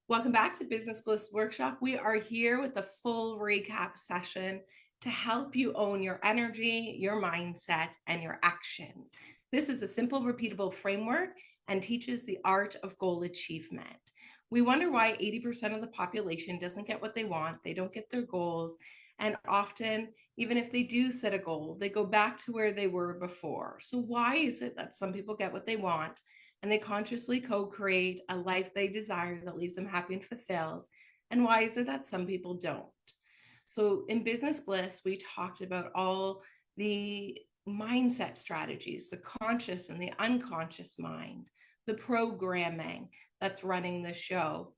Welcome back to Business Bliss Workshop. We are here with a full recap session to help you own your energy, your mindset, and your actions. This is a simple, repeatable framework and teaches the art of goal achievement. We wonder why 80% of the population doesn't get what they want, they don't get their goals, and often, even if they do set a goal, they go back to where they were before. So, why is it that some people get what they want and they consciously co-create a life they desire that leaves them happy and fulfilled? And why is it that some people don't? So in Business Bliss, we talked about all the mindset strategies, the conscious and the unconscious mind, the programming that's running the show,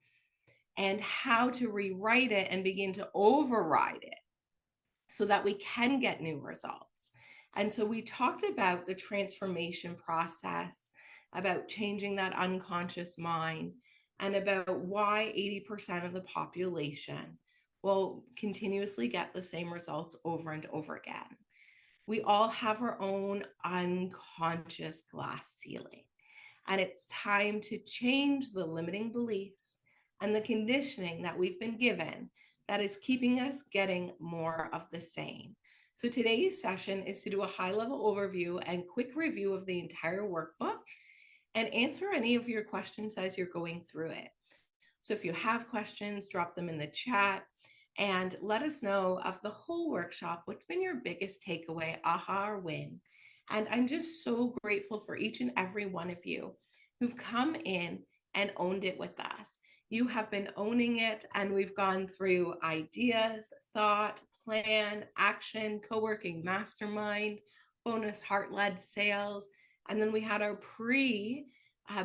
and how to rewrite it and begin to override it so that we can get new results. And so we talked about the transformation process, about changing that unconscious mind, and about why 80% of the population will continuously get the same results over and over again. We all have our own unconscious glass ceiling, and it's time to change the limiting beliefs and the conditioning that we've been given that is keeping us getting more of the same. So today's session is to do a high-level overview and quick review of the entire workbook and answer any of your questions as you're going through it. So if you have questions, drop them in the chat and let us know of the whole workshop. What's been your biggest takeaway, aha, or win? And I'm just so grateful for each and every one of you who've come in and owned it with us. You have been owning it, and we've gone through ideas, thought, plan, action, co-working mastermind, bonus heart-led sales, and then we had our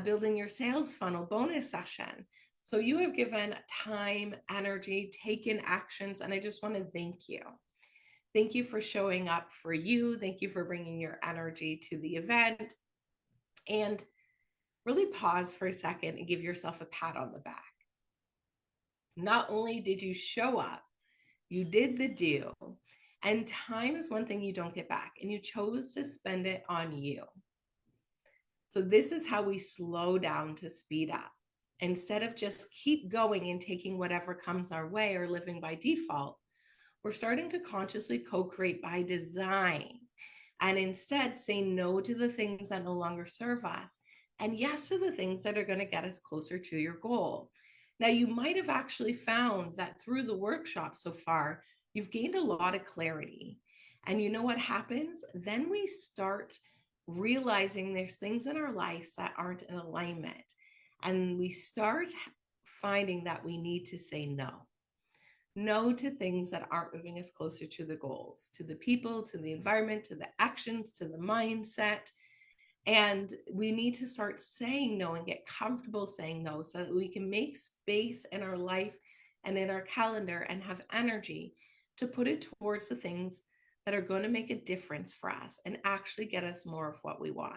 building your sales funnel bonus session. So you have given time, energy, taken actions, and I just want to thank you. Thank you for showing up for you. Thank you for bringing your energy to the event. And really pause for a second and give yourself a pat on the back. Not only did you show up, you did the do. And time is one thing you don't get back, and you chose to spend it on you. So this is how we slow down to speed up. Instead of just keep going and taking whatever comes our way or living by default, we're starting to consciously co-create by design, and instead say no to the things that no longer serve us and yes to the things that are going to get us closer to your goal. Now, you might have actually found that through the workshop so far, you've gained a lot of clarity. And you know what happens? Then we start realizing there's things in our lives that aren't in alignment. And we start finding that we need to say no. No to things that aren't moving us closer to the goals, to the people, to the environment, to the actions, to the mindset. And we need to start saying no and get comfortable saying no so that we can make space in our life and in our calendar and have energy to put it towards the things that are going to make a difference for us and actually get us more of what we want.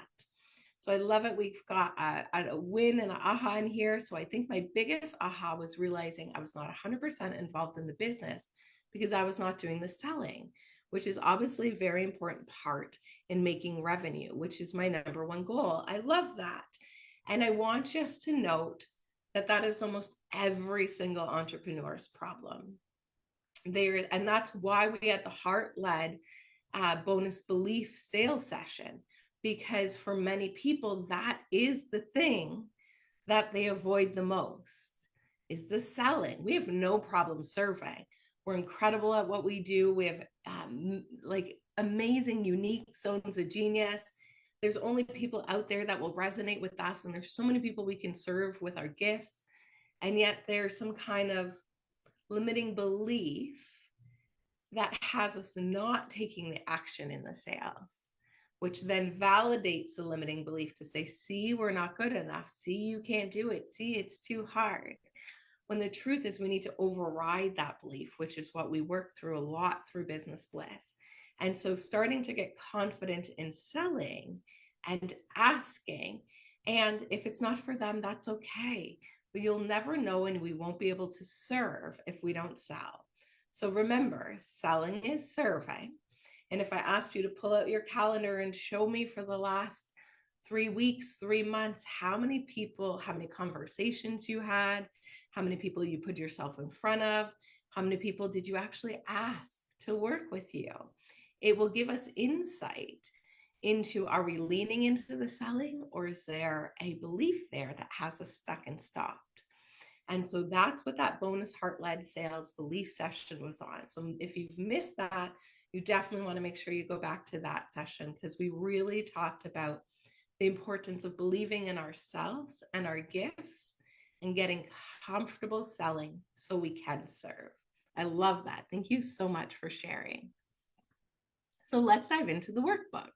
So I love it. We've got a win and an aha in here. So I think my biggest aha was realizing I was not 100% involved in the business because I was not doing the selling, which is obviously a very important part in making revenue, which is my number one goal. I love that. And I want just to note that that is almost every single entrepreneur's problem. And that's why we had the heart-led bonus belief sales session, because for many people, that is the thing that they avoid the most, is the selling. We have no problem serving. We're incredible at what we do. We have like amazing, unique zones of genius. There's only people out there that will resonate with us. And there's so many people we can serve with our gifts. And yet there's some kind of limiting belief that has us not taking the action in the sales, which then validates the limiting belief to say, see, we're not good enough. See, you can't do it. See, it's too hard. When the truth is we need to override that belief, which is what we work through a lot through Business Bliss. And so starting to get confident in selling and asking, and if it's not for them, that's okay. But you'll never know, and we won't be able to serve if we don't sell. So remember, selling is serving. And if I asked you to pull out your calendar and show me for the last 3 weeks, 3 months, how many people, how many conversations you had, how many people you put yourself in front of, how many people did you actually ask to work with you. It will give us insight into, are we leaning into the selling, or is there a belief there that has us stuck and stopped? And so that's what that bonus heart-led sales belief session was on. So if you've missed that, you definitely want to make sure you go back to that session, because we really talked about the importance of believing in ourselves and our gifts and getting comfortable selling so we can serve. I love that. Thank you so much for sharing. So let's dive into the workbook.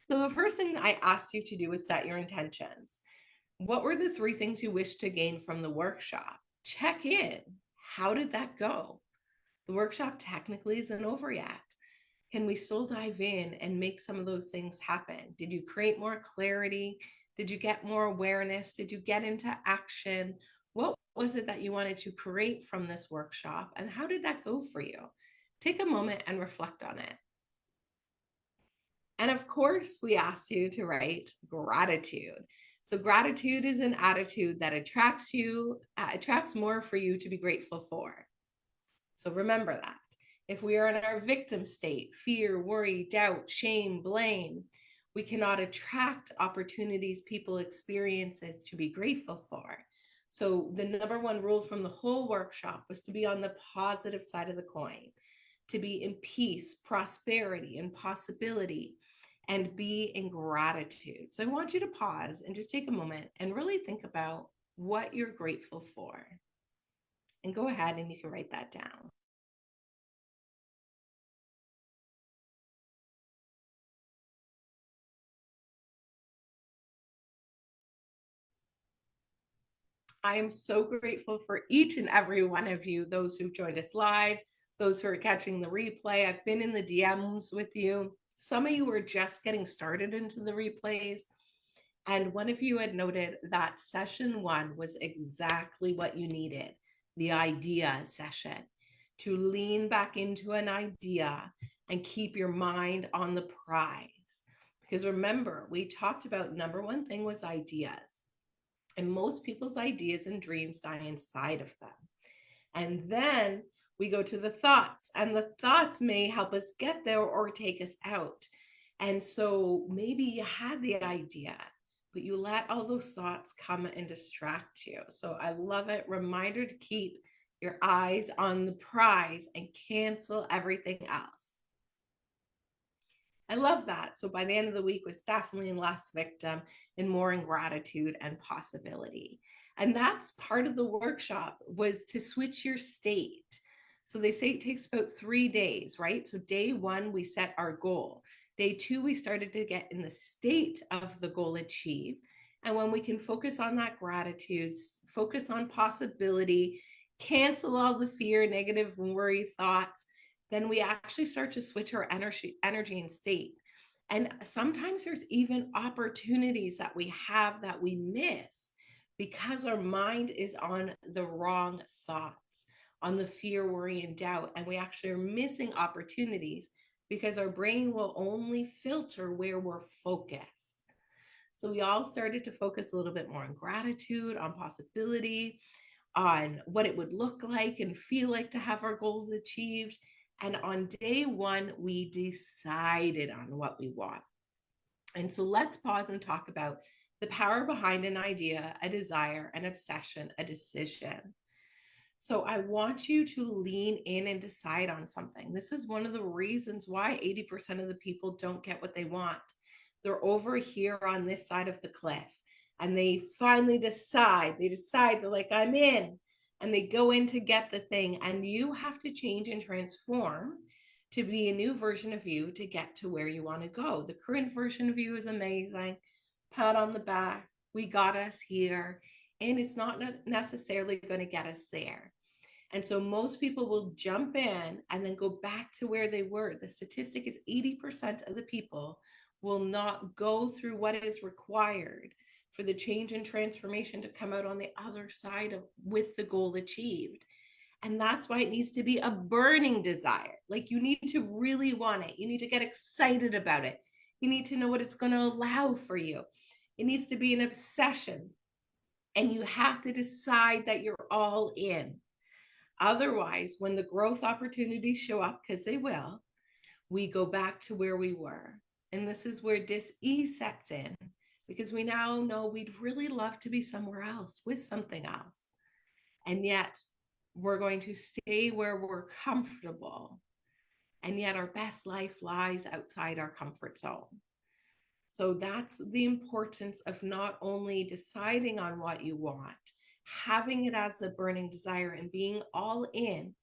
So the first thing I asked you to do was set your intentions. What were the 3 things you wish to gain from the workshop? Check in. How did that go? The workshop technically isn't over yet. Can we still dive in and make some of those things happen? Did you create more clarity? Did you get more awareness? Did you get into action? What was it that you wanted to create from this workshop? And how did that go for you? Take a moment and reflect on it. And of course, we asked you to write gratitude. So gratitude is an attitude that attracts more for you to be grateful for. So remember that. If we are in our victim state, fear, worry, doubt, shame, blame, we cannot attract opportunities, people, experiences to be grateful for. So the number 1 rule from the whole workshop was to be on the positive side of the coin, to be in peace, prosperity, and possibility, and be in gratitude. So I want you to pause and just take a moment and really think about what you're grateful for. And go ahead and you can write that down. I am so grateful for each and every one of you, those who joined us live, those who are catching the replay. I've been in the DMs with you. Some of you were just getting started into the replays. And one of you had noted that session 1 was exactly what you needed, the idea session, to lean back into an idea and keep your mind on the prize. Because remember, we talked about number 1 thing was ideas. And most people's ideas and dreams die inside of them. And then we go to the thoughts, and the thoughts may help us get there or take us out. And so maybe you had the idea, but you let all those thoughts come and distract you. So I love it. Reminder to keep your eyes on the prize and cancel everything else. I love that. So by the end of the week was definitely less victim and more in gratitude and possibility. And that's part of the workshop, was to switch your state. So they say it takes about 3 days, right? So day 1, we set our goal. Day 2, we started to get in the state of the goal achieved. And when we can focus on that gratitude, focus on possibility, cancel all the fear, negative, and worry thoughts, then we actually start to switch our energy and state. And sometimes there's even opportunities that we have that we miss because our mind is on the wrong thoughts, on the fear, worry, and doubt. And we actually are missing opportunities because our brain will only filter where we're focused. So we all started to focus a little bit more on gratitude, on possibility, on what it would look like and feel like to have our goals achieved. And on day 1, we decided on what we want. And so let's pause and talk about the power behind an idea, a desire, an obsession, a decision. So I want you to lean in and decide on something. This is one of the reasons why 80% of the people don't get what they want. They're over here on this side of the cliff, and they finally decide, they're like, I'm in. And they go in to get the thing, and you have to change and transform to be a new version of you to get to where you want to go. The current version of you is amazing. Pat on the back. We got us here. And it's not necessarily going to get us there. And so most people will jump in and then go back to where they were. The statistic is 80% of the people will not go through what is required for the change and transformation to come out on the other side of with the goal achieved. And that's why it needs to be a burning desire. Like, you need to really want it. You need to get excited about it. You need to know what it's going to allow for you. It needs to be an obsession. And you have to decide that you're all in. Otherwise, when the growth opportunities show up, because they will, we go back to where we were. And this is where dis-ease sets in, because we now know we'd really love to be somewhere else with something else. And yet we're going to stay where we're comfortable. And yet our best life lies outside our comfort zone. So that's the importance of not only deciding on what you want, having it as a burning desire and being all in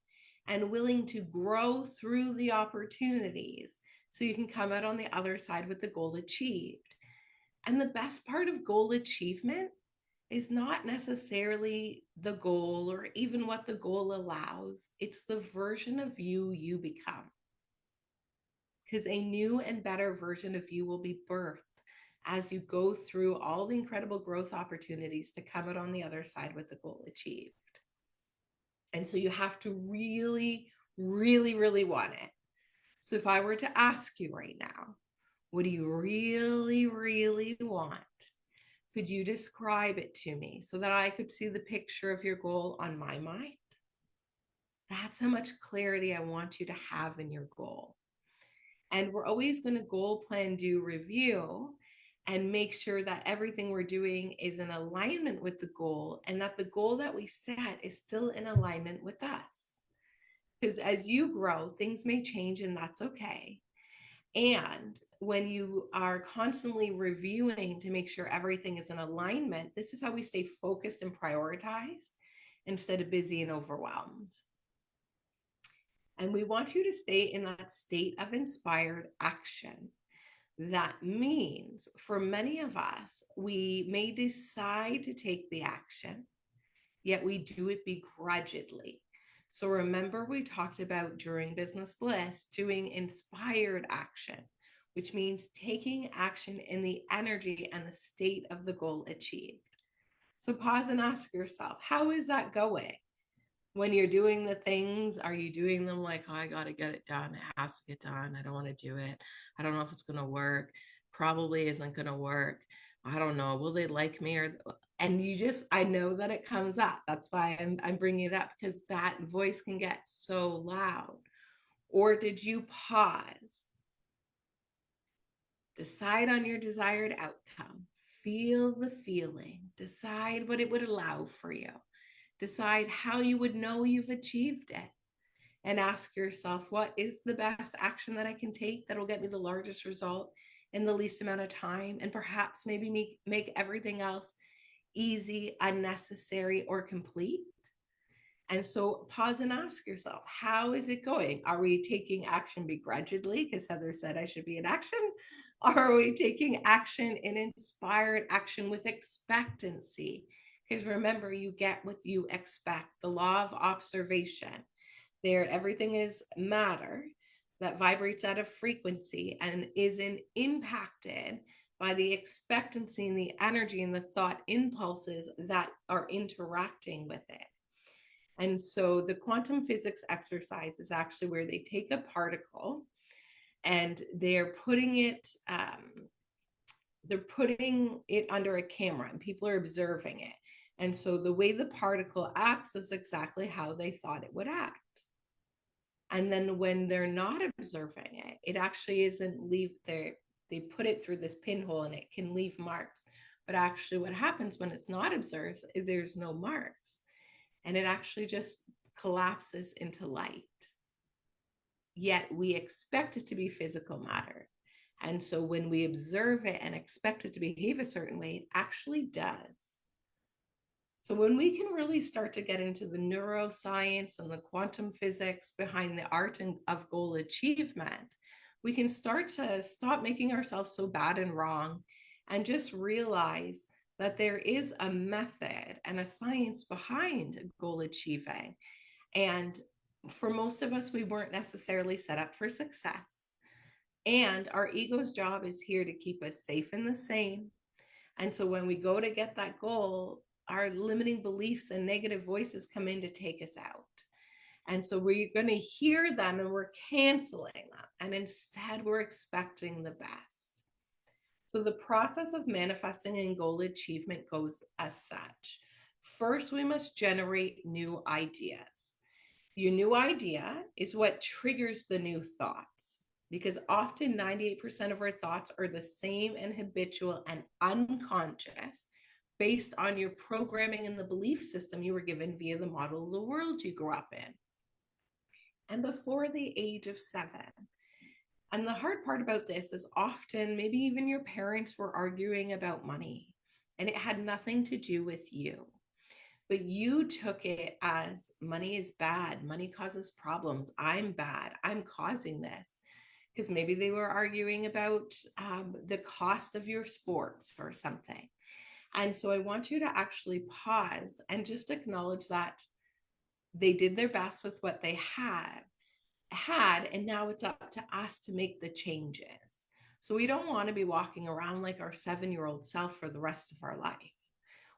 and willing to grow through the opportunities so you can come out on the other side with the goal achieved. And the best part of goal achievement is not necessarily the goal or even what the goal allows. It's the version of you become. Because a new and better version of you will be birthed as you go through all the incredible growth opportunities to come out on the other side with the goal achieved. And so you have to really, really, really want it. So if I were to ask you right now, what do you really, really want? Could you describe it to me so that I could see the picture of your goal on my mind? That's how much clarity I want you to have in your goal. And we're always going to goal plan, do review, and make sure that everything we're doing is in alignment with the goal and that the goal that we set is still in alignment with us. Because as you grow, things may change and that's okay. And when you are constantly reviewing to make sure everything is in alignment, this is how we stay focused and prioritized instead of busy and overwhelmed. And we want you to stay in that state of inspired action. That means for many of us, we may decide to take the action, yet we do it begrudgingly. So remember, we talked about during Business Bliss doing inspired action, which means taking action in the energy and the state of the goal achieved. So pause and ask yourself, how is that going? When you're doing the things, are you doing them like, oh, I got to get it done. It has to get done. I don't want to do it. I don't know if it's going to work. Probably isn't going to work. I don't know. Will they like me? And you just, I know that it comes up. That's why I'm bringing it up, because that voice can get so loud. Or did you pause? Decide on your desired outcome. Feel the feeling. Decide what it would allow for you. Decide how you would know you've achieved it. And ask yourself, what is the best action that I can take that will get me the largest result in the least amount of time? And perhaps maybe make everything else easy, unnecessary, or complete. And so pause and ask yourself, how is it going? Are we taking action begrudgingly because Heather said I should be in action? Or are we taking action in inspired action with expectancy? Because remember, you get what you expect, the law of observation. There, everything is matter that vibrates at a frequency and is impacted by the expectancy and the energy and the thought impulses that are interacting with it. And so the quantum physics exercise is actually where they take a particle and they're putting it under a camera and people are observing it. And so the way the particle acts is exactly how they thought it would act. And then when they're not observing it, it actually isn't they put it through this pinhole and it can leave marks. But actually what happens when it's not observed is there's no marks. And it actually just collapses into light. Yet we expect it to be physical matter. And so when we observe it and expect it to behave a certain way, it actually does. So when we can really start to get into the neuroscience and the quantum physics behind the art of goal achievement, we can start to stop making ourselves so bad and wrong and just realize that there is a method and a science behind goal achieving. And for most of us, we weren't necessarily set up for success. And our ego's job is here to keep us safe and the same. And so when we go to get that goal, our limiting beliefs and negative voices come in to take us out. And so we're going to hear them and we're canceling them. And instead, we're expecting the best. So the process of manifesting and goal achievement goes as such. First, we must generate new ideas. Your new idea is what triggers the new thoughts, because often 98% of our thoughts are the same and habitual and unconscious based on your programming and the belief system you were given via the model of the world you grew up in. And before the age of 7. And the hard part about this is often maybe even your parents were arguing about money and it had nothing to do with you. But you took it as money is bad, money causes problems, I'm bad, I'm causing this. Because maybe they were arguing about the cost of your sports or something. And so I want you to actually pause and just acknowledge that they did their best with what they had, and now it's up to us to make the changes. So we don't want to be walking around like our 7-year-old self for the rest of our life.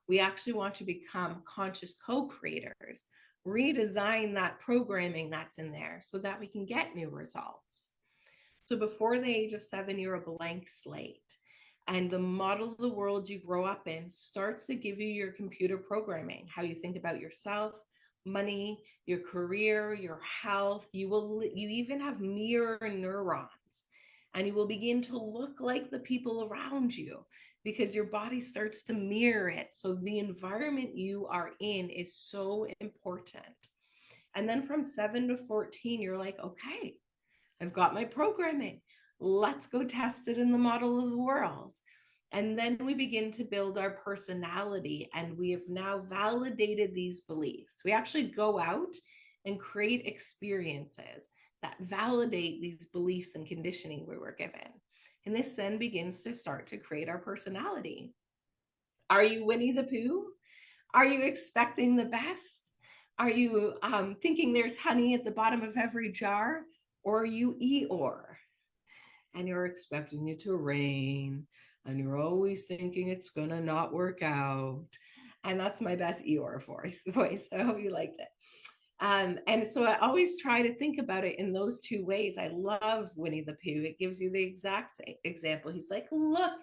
We actually want to become conscious co-creators, redesign that programming that's in there so that we can get new results. So before the age of 7, you're a blank slate. And the model of the world you grow up in starts to give you your computer programming, how you think about yourself, money, your career, your health. You even have mirror neurons, and you will begin to look like the people around you because your body starts to mirror it. So the environment you are in is so important. And then from 7 to 14, you're like, okay, I've got my programming. Let's go test it in the model of the world. And then we begin to build our personality, and we have now validated these beliefs. We actually go out and create experiences that validate these beliefs and conditioning we were given. And this then begins to start to create our personality. Are you Winnie the Pooh? Are you expecting the best? Are you thinking there's honey at the bottom of every jar? Or are you Eeyore? And you're expecting it to rain, and you're always thinking it's gonna not work out. And that's my best Eeyore voice. I hope you liked it. And so I always try to think about it in those two ways. I love Winnie the Pooh. It gives you the exact example. He's like, look,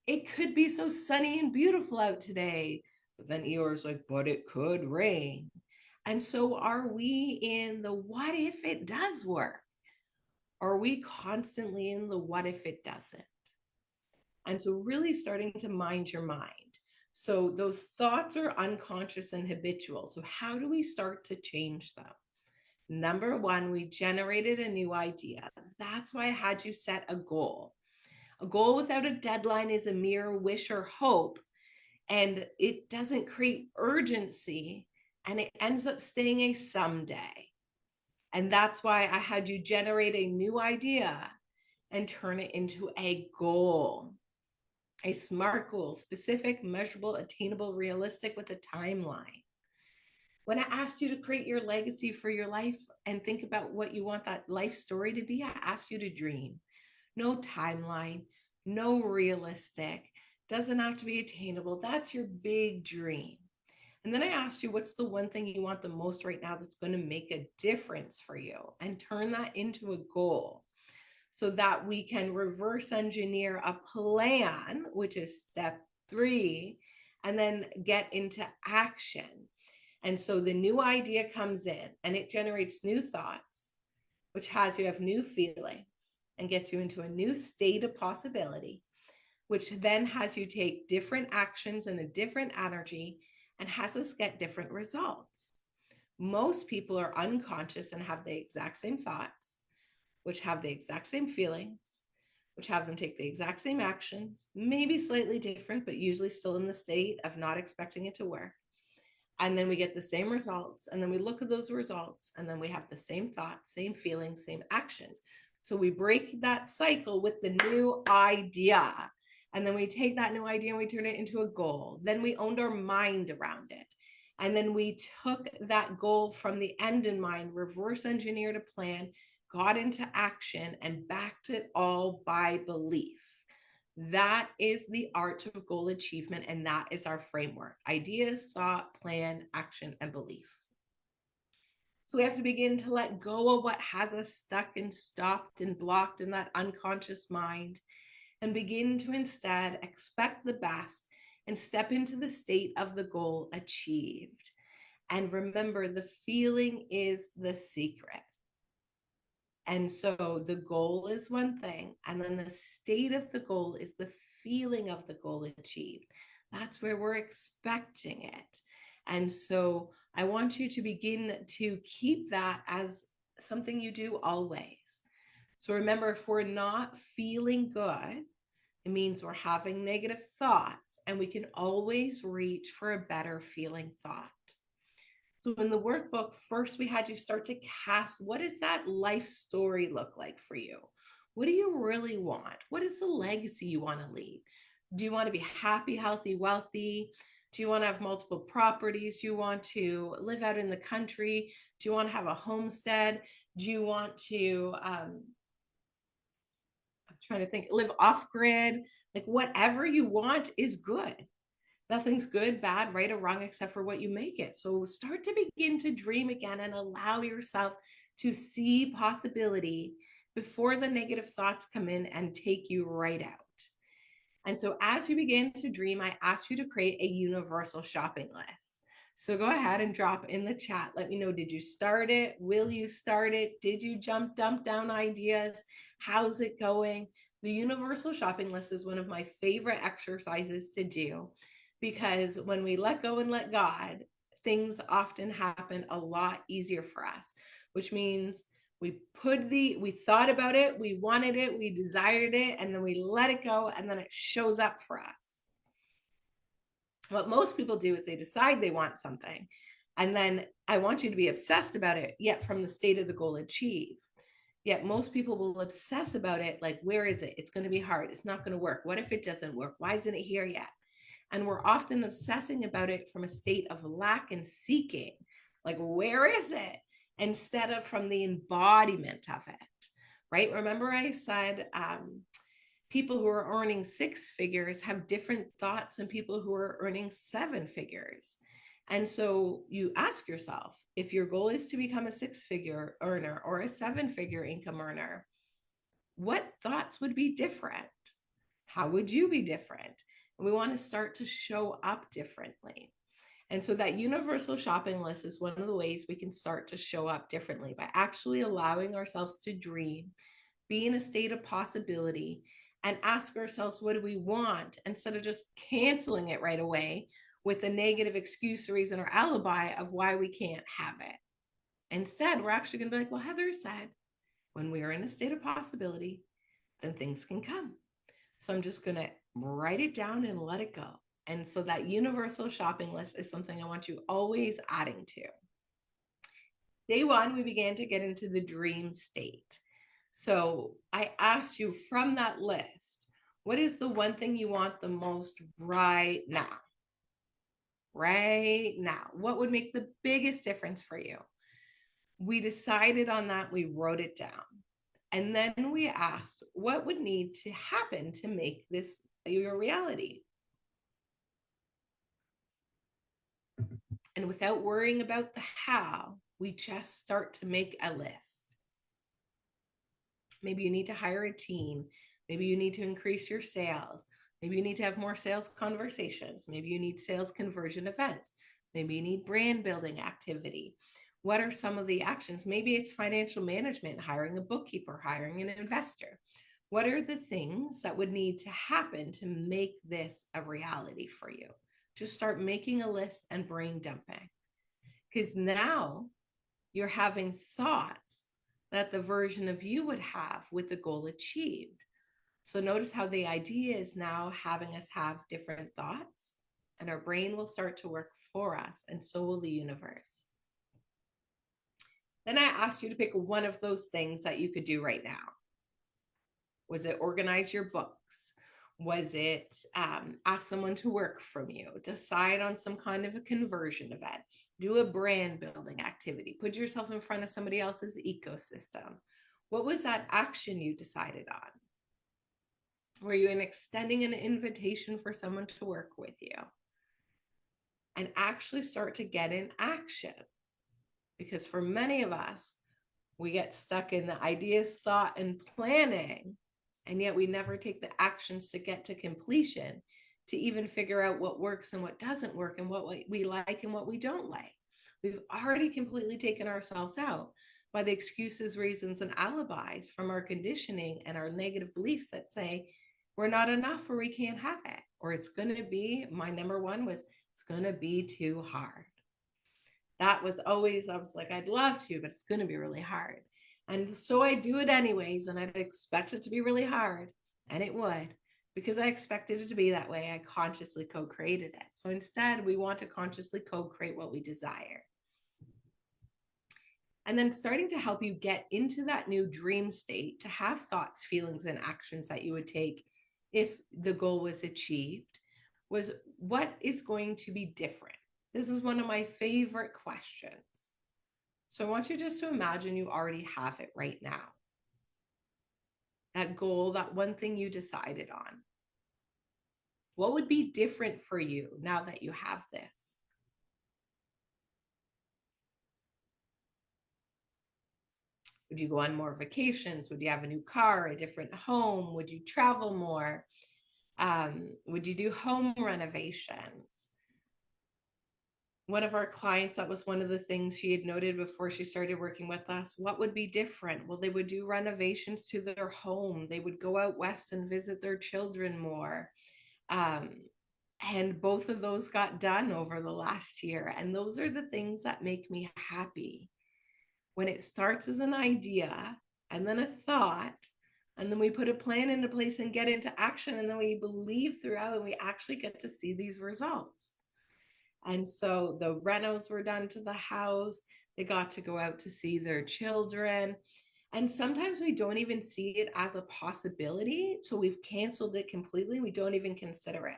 it could be so sunny and beautiful out today. But then Eeyore's like, but it could rain. And so are we in the what if it does work? Are we constantly in the what if it doesn't? And so really starting to mind your mind. So those thoughts are unconscious and habitual. So how do we start to change them? Number one, we generated a new idea. That's why I had you set a goal. A goal without a deadline is a mere wish or hope, and it doesn't create urgency, and it ends up staying a someday. And that's why I had you generate a new idea and turn it into a goal, a SMART goal, specific, measurable, attainable, realistic, with a timeline. When I asked you to create your legacy for your life and think about what you want that life story to be, I asked you to dream. No timeline, no realistic, doesn't have to be attainable. That's your big dream. And then I asked you, what's the one thing you want the most right now that's going to make a difference for you? And turn that into a goal so that we can reverse engineer a plan, which is step 3, and then get into action. And so the new idea comes in and it generates new thoughts, which has you have new feelings and gets you into a new state of possibility, which then has you take different actions and a different energy and has us get different results. Most people are unconscious and have the exact same thoughts, which have the exact same feelings, which have them take the exact same actions, maybe slightly different, but usually still in the state of not expecting it to work. And then we get the same results. And then we look at those results and then we have the same thoughts, same feelings, same actions. So we break that cycle with the new idea. And then we take that new idea and we turn it into a goal. Then we owned our mind around it. And then we took that goal from the end in mind, reverse engineered a plan, got into action, and backed it all by belief. That is the art of goal achievement, and that is our framework: ideas, thought, plan, action, and belief. So we have to begin to let go of what has us stuck and stopped and blocked in that unconscious mind and begin to instead expect the best and step into the state of the goal achieved. And remember, the feeling is the secret. And so the goal is one thing, and then the state of the goal is the feeling of the goal achieved. That's where we're expecting it. And so I want you to begin to keep that as something you do always. So remember, if we're not feeling good, it means we're having negative thoughts, and we can always reach for a better feeling thought. So in the workbook, first we had you start to cast, what does that life story look like for you? What do you really want? What is the legacy you want to leave? Do you want to be happy, healthy, wealthy? Do you want to have multiple properties? Do you want to live out in the country? Do you want to have a homestead? Do you want to, I'm trying to think, live off grid? Like whatever you want is good. Nothing's good, bad, right, or wrong except for what you make it. So start to begin to dream again and allow yourself to see possibility before the negative thoughts come in and take you right out. And so as you begin to dream, I asked you to create a universal shopping list. So go ahead and drop in the chat. Let me know, did you start it? Will you start it? Did you dump down ideas? How's it going? The universal shopping list is one of my favorite exercises to do, because when we let go and let God, things often happen a lot easier for us, which means we thought about it, we wanted it, we desired it, and then we let it go, and then it shows up for us. What most people do is they decide they want something, and then I want you to be obsessed about it, yet from the state of the goal achieved. Yet most people will obsess about it, like, where is it? It's going to be hard. It's not going to work. What if it doesn't work? Why isn't it here yet? And we're often obsessing about it from a state of lack and seeking, like, where is it? Instead of from the embodiment of it, right? Remember I said people who are earning 6 figures have different thoughts than people who are earning 7 figures. And so you ask yourself, if your goal is to become a 6-figure earner or a 7-figure income earner, what thoughts would be different? How would you be different? And we want to start to show up differently. And so that universal shopping list is one of the ways we can start to show up differently, by actually allowing ourselves to dream, be in a state of possibility, and ask ourselves, what do we want? Instead of just canceling it right away with a negative excuse or reason or alibi of why we can't have it. Instead, we're actually going to be like, well, Heather said, when we are in a state of possibility, then things can come. So I'm just going to write it down and let it go. And so that universal shopping list is something I want you always adding to. Day 1, we began to get into the dream state. So I asked you from that list, what is the one thing you want the most right now? Right now. What would make the biggest difference for you? We decided on that. We wrote it down. And then we asked, what would need to happen to make this your reality? And without worrying about the how, we just start to make a list. Maybe you need to hire a team. Maybe you need to increase your sales. Maybe you need to have more sales conversations. Maybe you need sales conversion events. Maybe you need brand building activity. What are some of the actions? Maybe it's financial management, hiring a bookkeeper, hiring an investor. What are the things that would need to happen to make this a reality for you? Just start making a list and brain dumping, because now you're having thoughts that the version of you would have with the goal achieved. So notice how the idea is now having us have different thoughts, and our brain will start to work for us, and so will the universe. Then I asked you to pick one of those things that you could do right now. Was it organize your books? Was it ask someone to work from you? Decide on some kind of a conversion event? Do a brand building activity? Put yourself in front of somebody else's ecosystem? What was that action you decided on? Were you extending an invitation for someone to work with you? And actually start to get in action. Because for many of us, we get stuck in the ideas, thought, and planning, and yet we never take the actions to get to completion, to even figure out what works and what doesn't work and what we like and what we don't like. We've already completely taken ourselves out by the excuses, reasons, and alibis from our conditioning and our negative beliefs that say we're not enough or we can't have it, or it's going to be, my number one was, it's going to be too hard. That was always, I was like, I'd love to, but it's going to be really hard. And so I do it anyways, and I'd expect it to be really hard, and it would, because I expected it to be that way. I consciously co-created it. So instead, we want to consciously co-create what we desire. And then starting to help you get into that new dream state, to have thoughts, feelings, and actions that you would take if the goal was achieved, was what is going to be different? This is one of my favorite questions. So I want you just to imagine you already have it right now. That goal, that one thing you decided on. What would be different for you now that you have this? Would you go on more vacations? Would you have a new car, a different home? Would you travel more? Would you do home renovations? One of our clients, that was one of the things she had noted before she started working with us. What would be different? Well, they would do renovations to their home. They would go out west and visit their children more. And both of those got done over the last year. And those are the things that make me happy. When it starts as an idea and then a thought, and then we put a plan into place and get into action, and then we believe throughout and we actually get to see these results. And so the renos were done to the house. They got to go out to see their children. And sometimes we don't even see it as a possibility. So we've canceled it completely. We don't even consider it.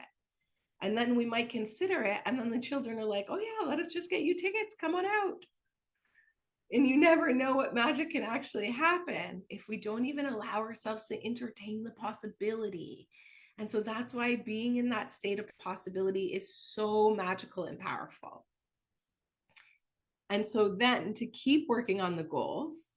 And then we might consider it. And then the children are like, oh yeah, let us just get you tickets. Come on out. And you never know what magic can actually happen if we don't even allow ourselves to entertain the possibility. And so that's why being in that state of possibility is so magical and powerful. And so then to keep working on the goals,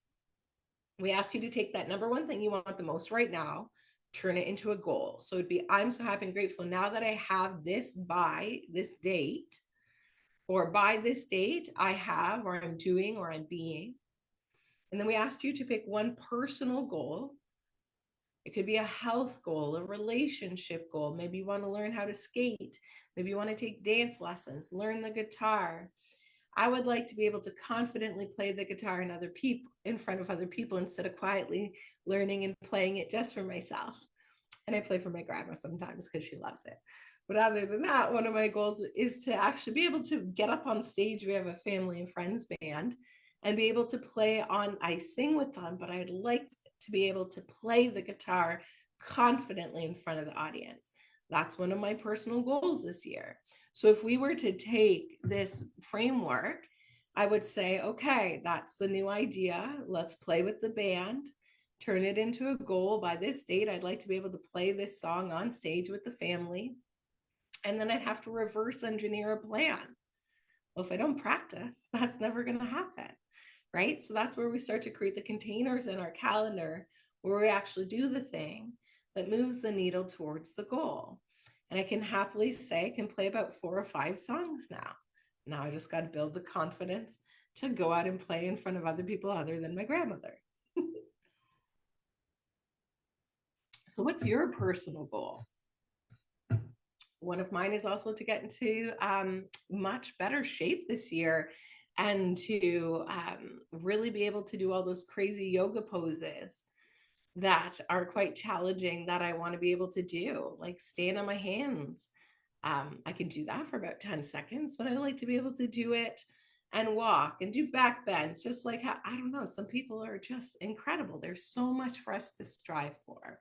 we ask you to take that number one thing you want the most right now, turn it into a goal. So it'd be, I'm so happy and grateful now that I have this by this date, or by this date I have, or I'm doing, or I'm being. And then we asked you to pick one personal goal. It could be a health goal, a relationship goal. Maybe you want to learn how to skate. Maybe you want to take dance lessons, learn the guitar. I would like to be able to confidently play the guitar in front of other people instead of quietly learning and playing it just for myself. And I play for my grandma sometimes because she loves it. But other than that, one of my goals is to actually be able to get up on stage. We have a family and friends band, and be able to play on, I sing with them, but I'd like to be able to play the guitar confidently in front of the audience. That's one of my personal goals this year. So if we were to take this framework, I would say, okay, that's the new idea. Let's play with the band, turn it into a goal. By this date, I'd like to be able to play this song on stage with the family. And then I'd have to reverse engineer a plan. Well, if I don't practice, that's never going to happen, right? So that's where we start to create the containers in our calendar where we actually do the thing that moves the needle towards the goal. And I can happily say I can play about 4 or 5 songs now. Now I just got to build the confidence to go out and play in front of other people other than my grandmother. So what's your personal goal? One of mine is also to get into much better shape this year, and to really be able to do all those crazy yoga poses that are quite challenging that I want to be able to do, like stand on my hands. I can do that for about 10 seconds, but I like to be able to do it and walk and do back bends, just like how, I don't know, some people are just incredible. There's so much for us to strive for.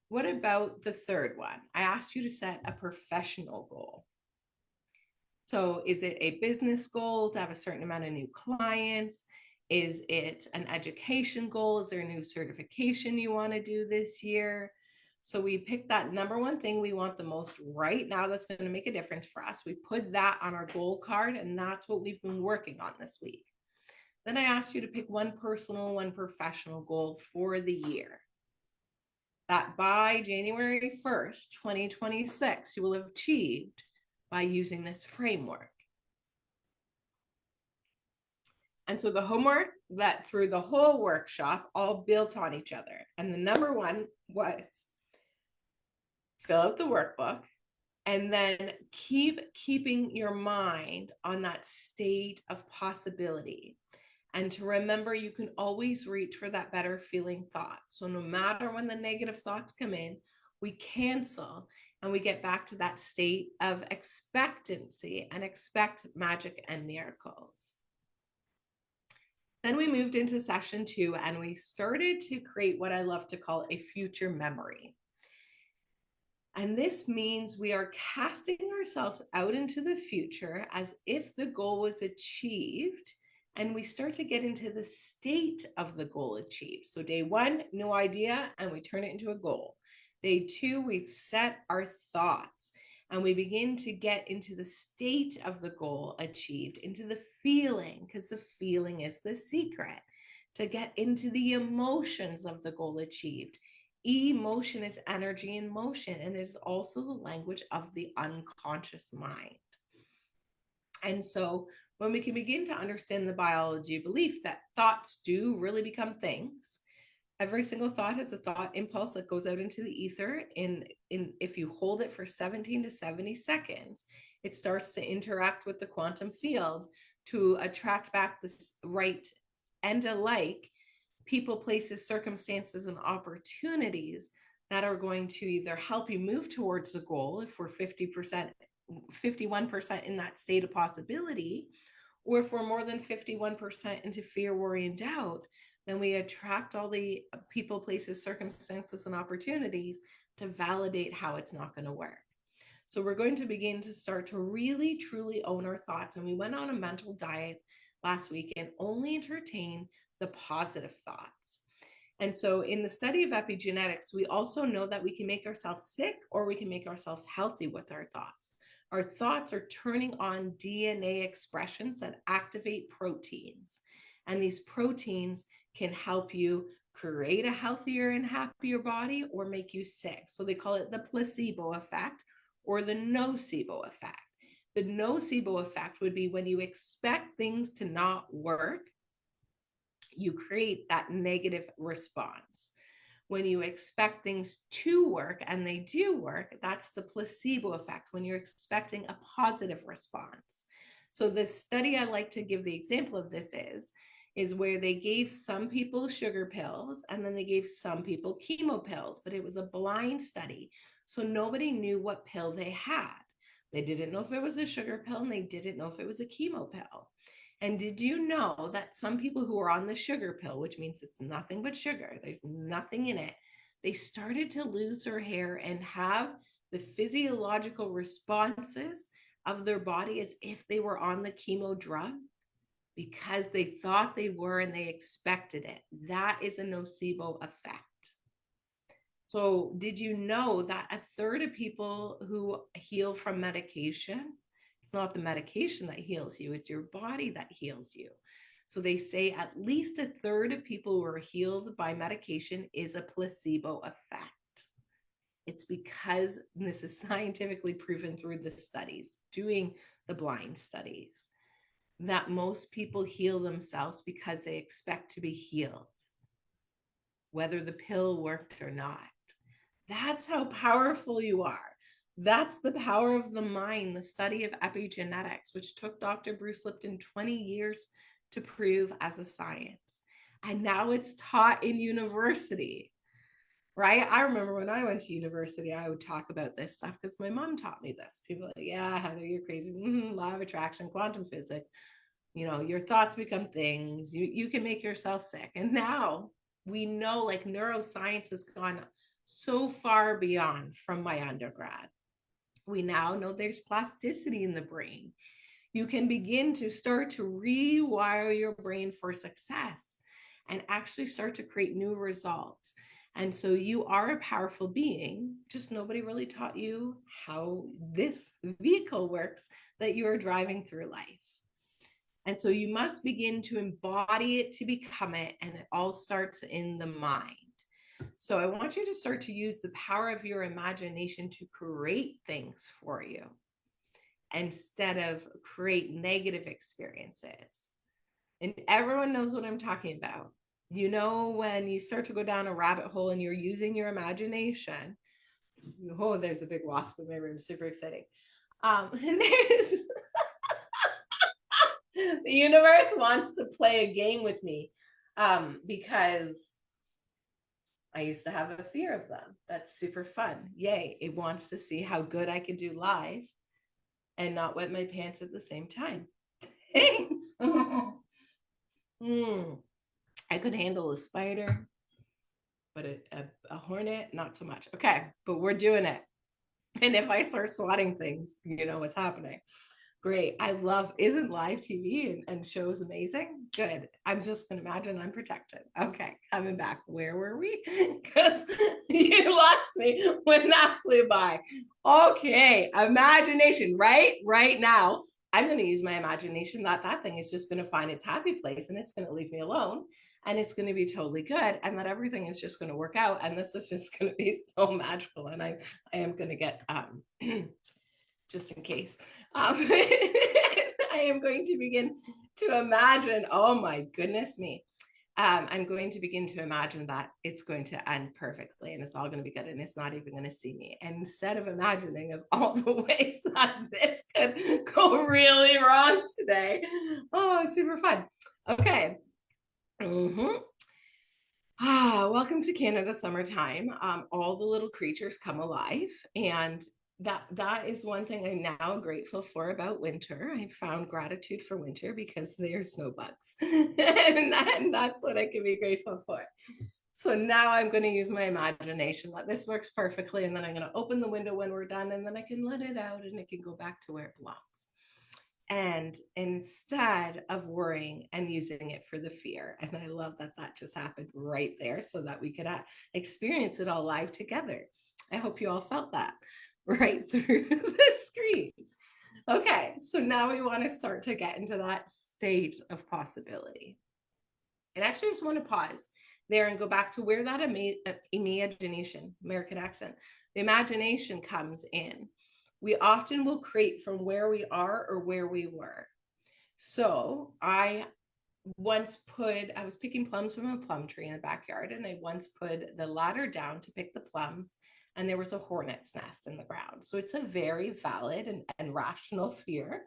What about the third one? I asked you to set a professional goal. So is it a business goal to have a certain amount of new clients? Is it an education goal? Is there a new certification you want to do this year? So we pick that number one thing we want the most right now that's going to make a difference for us. We put that on our goal card, and that's what we've been working on this week. Then I asked you to pick one personal, one professional goal for the year. that by January 1st, 2026, you will have achieved by using this framework. And so the homework that through the whole workshop all built on each other. And the number one was fill out the workbook and then keeping your mind on that state of possibility. And to remember, you can always reach for that better feeling thought. So no matter when the negative thoughts come in, we cancel and we get back to that state of expectancy and expect magic and miracles. Then we moved into session 2 and we started to create what I love to call a future memory. And this means we are casting ourselves out into the future as if the goal was achieved, and we start to get into the state of the goal achieved. So day 1, no idea, and we turn it into a goal. Day 2, we set our thoughts and we begin to get into the state of the goal achieved, into the feeling, because the feeling is the secret, to get into the emotions of the goal achieved. Emotion is energy in motion and is also the language of the unconscious mind. And so when we can begin to understand the biology of belief that thoughts do really become things, every single thought is a thought impulse that goes out into the ether. If you hold it for 17 to 70 seconds, it starts to interact with the quantum field to attract back the right and alike people, places, circumstances, and opportunities that are going to either help you move towards the goal if we're 50%, 51% in that state of possibility, or if we're more than 51% into fear, worry, and doubt, then we attract all the people, places, circumstances, and opportunities to validate how it's not going to work. So we're going to begin to start to really, truly own our thoughts. And we went on a mental diet last week and only entertain the positive thoughts. And so in the study of epigenetics, we also know that we can make ourselves sick or we can make ourselves healthy with our thoughts. Our thoughts are turning on DNA expressions that activate proteins. And these proteins can help you create a healthier and happier body or make you sick. So they call it the placebo effect or the nocebo effect. The nocebo effect would be when you expect things to not work, you create that negative response. When you expect things to work and they do work, that's the placebo effect, when you're expecting a positive response. So the study I like to give the example of this is where they gave some people sugar pills and then they gave some people chemo pills, but it was a blind study. So nobody knew what pill they had. They didn't know if it was a sugar pill and they didn't know if it was a chemo pill. And did you know that some people who are on the sugar pill, which means it's nothing but sugar, there's nothing in it, they started to lose their hair and have the physiological responses of their body as if they were on the chemo drug because they thought they were and they expected it. That is a nocebo effect. So did you know that a third of people who heal from medication, it's not the medication that heals you, it's your body that heals you. So they say at least a third of people who are healed by medication is a placebo effect. It's because this is scientifically proven through the studies, doing the blind studies, that most people heal themselves because they expect to be healed, whether the pill worked or not. That's how powerful you are. That's the power of the mind, the study of epigenetics, which took Dr. Bruce Lipton 20 years to prove as a science. And now it's taught in university, right? I remember when I went to university, I would talk about this stuff because my mom taught me this. People are like, yeah, Heather, you're crazy. Law of attraction, quantum physics. You know, your thoughts become things. You can make yourself sick. And now we know, like, neuroscience has gone so far beyond from my undergrad. We now know there's plasticity in the brain. You can begin to start to rewire your brain for success and actually start to create new results. And so you are a powerful being, just nobody really taught you how this vehicle works that you are driving through life. And so you must begin to embody it to become it. And it all starts in the mind. So I want you to start to use the power of your imagination to create things for you instead of create negative experiences. And everyone knows what I'm talking about. You know, when you start to go down a rabbit hole and you're using your imagination. Oh, there's a big wasp in my room. Super exciting. And there's the universe wants to play a game with me because I used to have a fear of them. That's super fun. Yay. It wants to see how good I can do live and not wet my pants at the same time. Thanks. I could handle a spider, but a hornet, not so much. Okay, but we're doing it. And if I start swatting things, you know what's happening. Great. I love, isn't live TV and shows amazing? Good. I'm just going to imagine I'm protected. Okay, coming back. Where were we? Because you lost me when that flew by. Okay, imagination, right? Right now, I'm going to use my imagination that thing is just going to find its happy place and it's going to leave me alone and it's going to be totally good and that everything is just going to work out and this is just going to be so magical and I am going to get just in case. I am going to begin to imagine, oh my goodness me. I'm going to begin to imagine that it's going to end perfectly and it's all going to be good and it's not even going to see me. And instead of imagining of all the ways that this could go really wrong today, oh, super fun. Okay. Welcome to Canada summertime. All the little creatures come alive, and that is one thing I'm now grateful for about winter. I found gratitude for winter because there's no bugs, and that's what I can be grateful for. So now I'm going to use my imagination that this works perfectly, and then I'm going to open the window when we're done, and then I can let it out, and it can go back to where it belongs. And instead of worrying and using it for the fear. And I love that that just happened right there so that we could experience it all live together. I hope you all felt that right through the screen. Okay, so now we want to start to get into that state of possibility. And actually, I just want to pause there and go back to where that imagination, American accent, the imagination comes in. We often will create from where we are or where we were. So I was picking plums from a plum tree in the backyard, and I once put the ladder down to pick the plums, and there was a hornet's nest in the ground. So it's a very valid and rational fear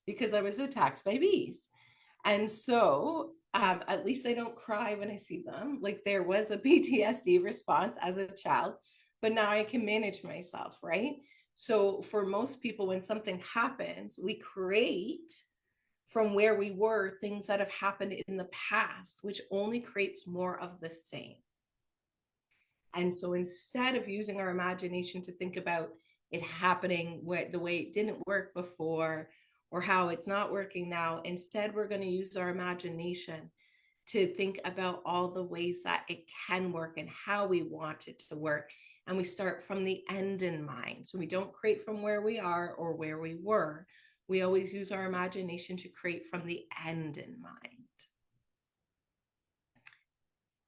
because I was attacked by bees. And so at least I don't cry when I see them. Like there was a PTSD response as a child, but now I can manage myself, right? So for most people, when something happens, we create from where we were things that have happened in the past, which only creates more of the same. And so instead of using our imagination to think about it happening the way it didn't work before or how it's not working now, instead we're going to use our imagination to think about all the ways that it can work and how we want it to work. And we start from the end in mind. So we don't create from where we are or where we were. We always use our imagination to create from the end in mind.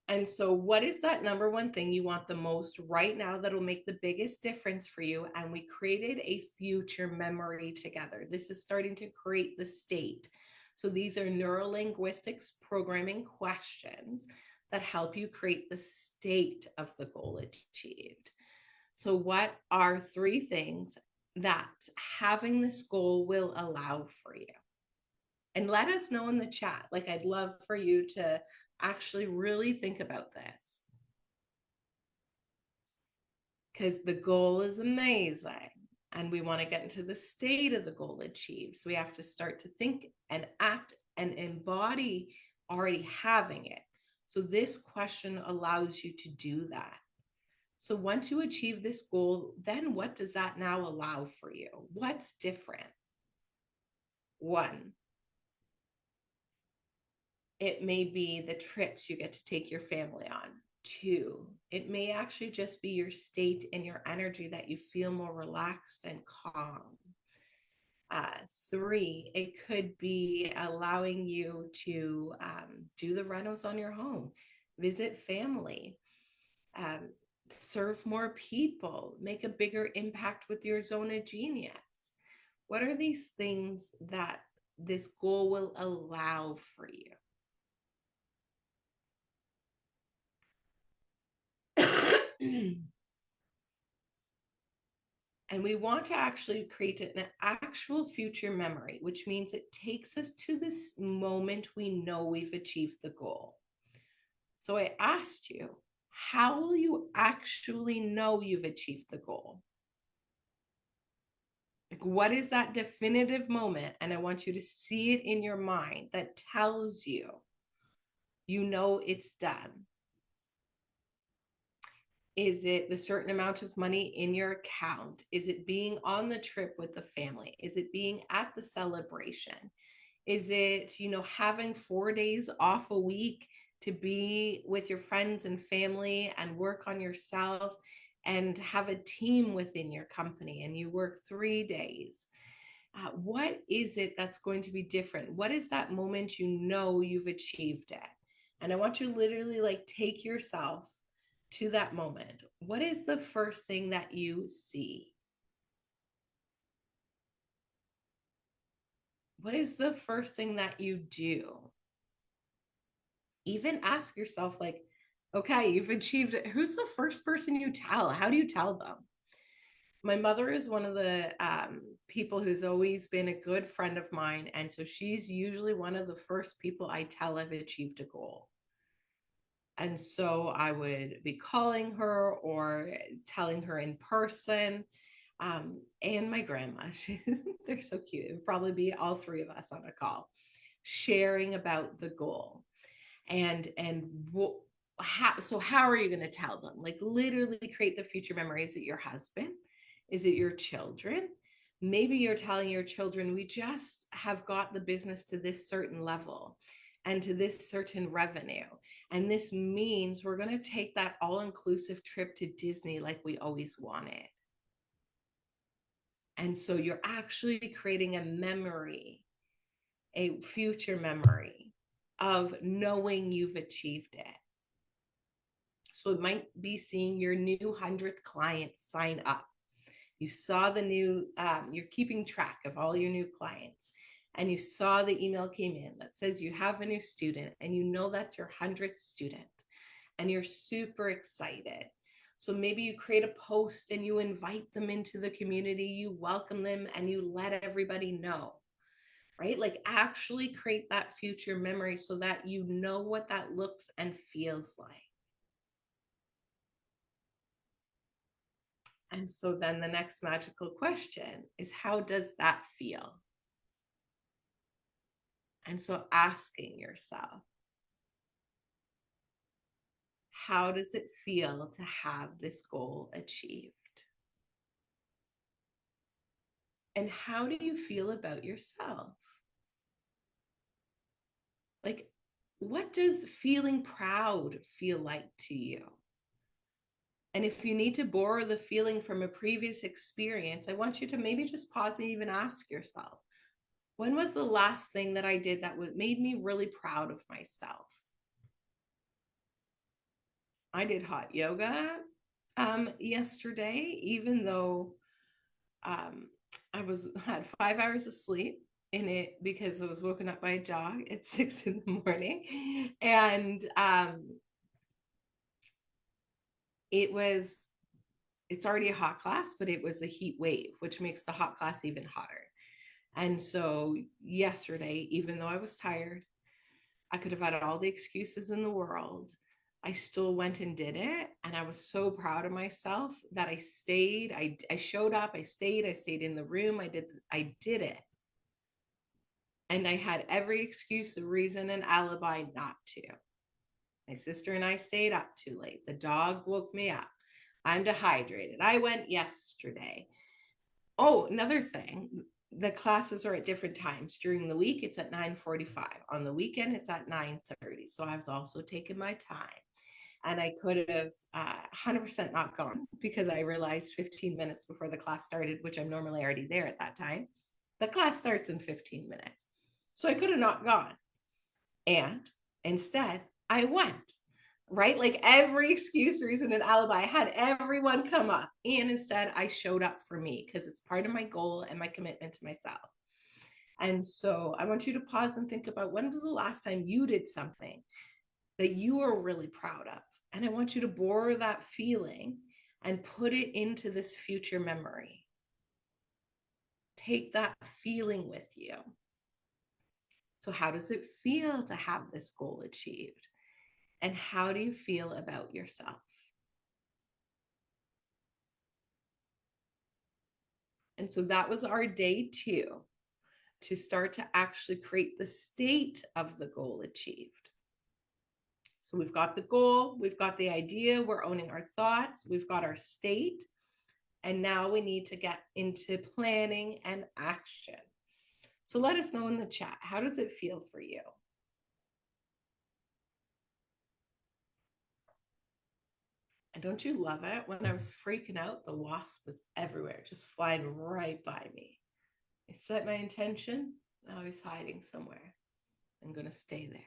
And so, what is that number one thing you want the most right now that'll make the biggest difference for you? And we created a future memory together. This is starting to create the state. So, these are neurolinguistics programming questions that help you create the state of the goal achieved. So, what are 3 things that having this goal will allow for you? And let us know in the chat. Like, I'd love for you to actually really think about this. Because the goal is amazing. And we want to get into the state of the goal achieved. So we have to start to think and act and embody already having it. So this question allows you to do that. So once you achieve this goal, then what does that now allow for you? What's different? 1, it may be the trips you get to take your family on. 2, it may actually just be your state and your energy that you feel more relaxed and calm. 3, it could be allowing you to do the renos on your home, visit family. um, serve more people, make a bigger impact with your zone of genius? What are these things that this goal will allow for you? And we want to actually create an actual future memory, which means it takes us to this moment we know we've achieved the goal. So I asked you, how will you actually know you've achieved the goal? Like, what is that definitive moment? And I want you to see it in your mind that tells you, you know, it's done. Is it the certain amount of money in your account? Is it being on the trip with the family? Is it being at the celebration? Is it, having 4 days off a week to be with your friends and family and work on yourself and have a team within your company and you work 3 days? What is it that's going to be different? What is that moment you know you've achieved it? And I want you to literally like take yourself to that moment. What is the first thing that you see? What is the first thing that you do? Even ask yourself, like, okay, you've achieved it. Who's the first person you tell? How do you tell them? My mother is one of the people who's always been a good friend of mine. And so she's usually one of the first people I tell I've achieved a goal. And so I would be calling her or telling her in person. And my grandma, they're so cute. It would probably be all three of us on a call sharing about the goal. And how are you going to tell them? Like, literally create the future memory. Is it your husband? Is it your children? Maybe you're telling your children, we just have got the business to this certain level and to this certain revenue, and this means we're going to take that all-inclusive trip to Disney like we always wanted. And so you're actually creating a memory, a future memory of knowing you've achieved it. So it might be seeing your new 100th client sign up. You saw the new, you're keeping track of all your new clients, and you saw the email came in that says you have a new student, and you know that's your 100th student, and you're super excited. So maybe you create a post and you invite them into the community, you welcome them, and you let everybody know, right? Like, actually create that future memory so that you know what that looks and feels like. And so then the next magical question is, how does that feel? And so asking yourself, how does it feel to have this goal achieved? And how do you feel about yourself? Like, what does feeling proud feel like to you? And if you need to borrow the feeling from a previous experience, I want you to maybe just pause and even ask yourself, when was the last thing that I did that made me really proud of myself? I did hot yoga yesterday, even though um, I had 5 hours of sleep in it because I was woken up by a dog at 6 in the morning. And it's already a hot class, but it was a heat wave, which makes the hot class even hotter. And so yesterday, even though I was tired, I could have had all the excuses in the world, I still went and did it. And I was so proud of myself that I stayed. I showed up, I stayed in the room. I did it. And I had every excuse, reason, and alibi not to. My sister and I stayed up too late. The dog woke me up. I'm dehydrated. I went yesterday. Oh, another thing, the classes are at different times. During the week, it's at 9:45. On the weekend, it's at 9:30. So I was also taking my time. And I could have 100% not gone because I realized 15 minutes before the class started, which I'm normally already there at that time, the class starts in 15 minutes. So I could have not gone. And instead, I went. right? Like every excuse, reason, and alibi. I had everyone come up. And instead, I showed up for me because it's part of my goal and my commitment to myself. And so I want you to pause and think about, when was the last time you did something that you were really proud of? And I want you to borrow that feeling and put it into this future memory. Take that feeling with you. So, how does it feel to have this goal achieved? And how do you feel about yourself? And so that was our day 2, to start to actually create the state of the goal achieved. So we've got the goal, we've got the idea, we're owning our thoughts, we've got our state, and now we need to get into planning and action. So let us know in the chat, how does it feel for you? And don't you love it? When I was freaking out, the wasp was everywhere, just flying right by me. I set my intention. Now he's hiding somewhere. I'm going to stay there.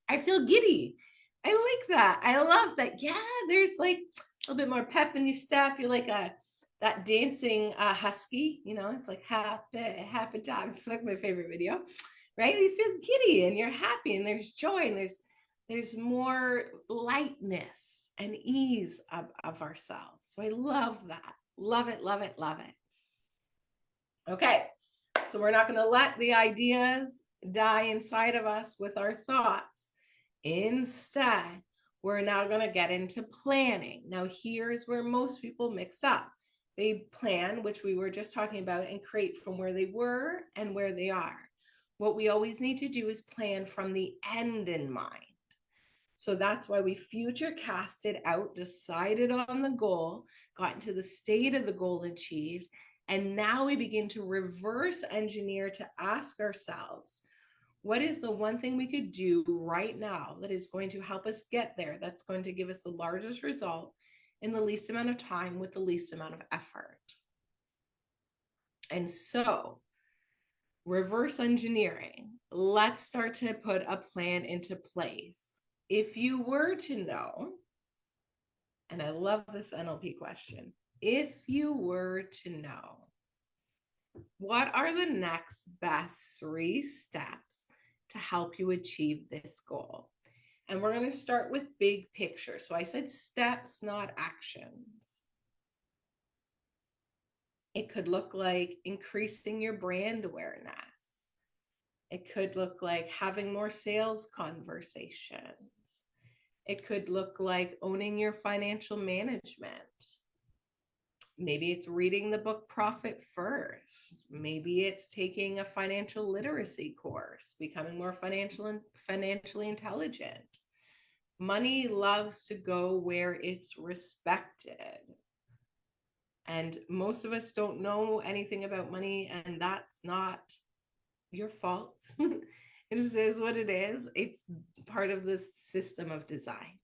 I feel giddy. I like that. I love that. Yeah, there's like a little bit more pep in your step. You're like that dancing husky, you know, it's like happy time. It's like my favorite video, right? You feel giddy and you're happy and there's joy and there's more lightness and ease of ourselves. So I love that. Love it, love it, love it. Okay, so we're not going to let the ideas die inside of us with our thoughts. Instead, we're now going to get into planning. Now, here's where most people mix up. They plan, which we were just talking about, and create from where they were and where they are. What we always need to do is plan from the end in mind. So that's why we future casted out, decided on the goal, got into the state of the goal achieved, and now we begin to reverse engineer to ask ourselves, what is the one thing we could do right now that is going to help us get there, that's going to give us the largest result in the least amount of time with the least amount of effort? And so, reverse engineering, let's start to put a plan into place. If you were to know, and I love this NLP question, if you were to know, what are the next best 3 steps to help you achieve this goal? And we're going to start with big picture. So I said steps, not actions. It could look like increasing your brand awareness. It could look like having more sales conversations. It could look like owning your financial management. Maybe it's reading the book Profit First. Maybe it's taking a financial literacy course, becoming more financially intelligent. Money loves to go where it's respected. And most of us don't know anything about money, and that's not your fault. It is what it is. It's part of the system of design.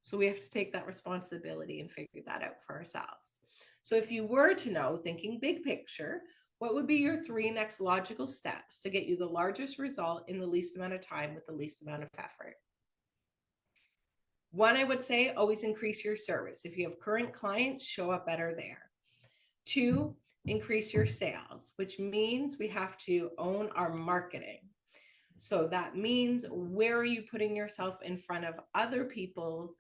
So we have to take that responsibility and figure that out for ourselves. So if you were to know, thinking big picture, what would be your 3 next logical steps to get you the largest result in the least amount of time with the least amount of effort? 1, I would say, always increase your service. If you have current clients, show up better there. 2, increase your sales, which means we have to own our marketing. So that means, where are you putting yourself in front of other people's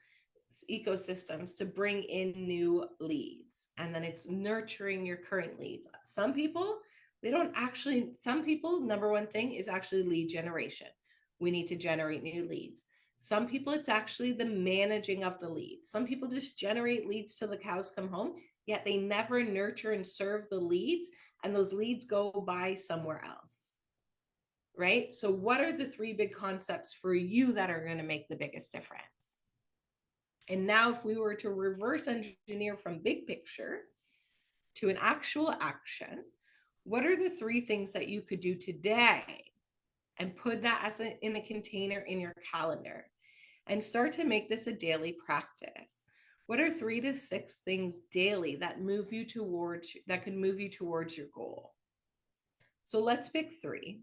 ecosystems to bring in new leads? And then it's nurturing your current leads. Some people, number 1 thing is actually lead generation. We need to generate new leads. Some people, it's actually the managing of the leads. Some people just generate leads till the cows come home, yet they never nurture and serve the leads, and those leads go by somewhere else. Right? So what are the 3 big concepts for you that are going to make the biggest difference? And now, if we were to reverse engineer from big picture to an actual action, what are the 3 things that you could do today? And put that in a container in your calendar and start to make this a daily practice. What are 3 to 6 things daily that could move you towards your goal? So let's pick 3.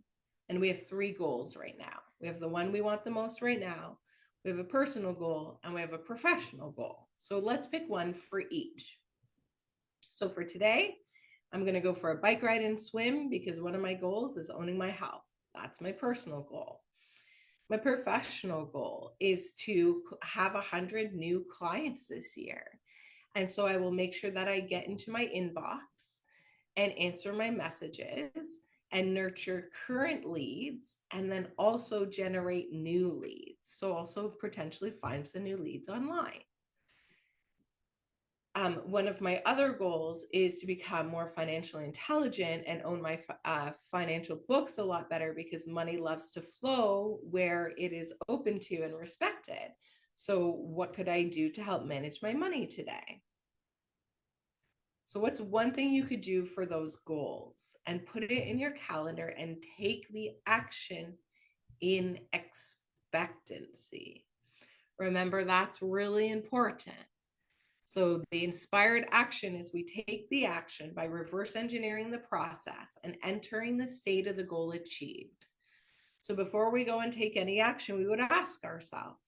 And we have 3 goals right now. We have the one we want the most right now. we have a personal goal, and we have a professional goal. So let's pick one for each. So for today, I'm going to go for a bike ride and swim because one of my goals is owning my health. That's my personal goal. My professional goal is to have 100 new clients this year. And so I will make sure that I get into my inbox and answer my messages and nurture current leads, and then also generate new leads. So also potentially find some new leads online. One of my other goals is to become more financially intelligent and own my financial books a lot better, because money loves to flow where it is open to and respected. So what could I do to help manage my money today? So what's one thing you could do for those goals and put it in your calendar and take the action in expectancy? Remember, that's really important. So the inspired action is we take the action by reverse engineering the process and entering the state of the goal achieved. So before we go and take any action, we would ask ourselves,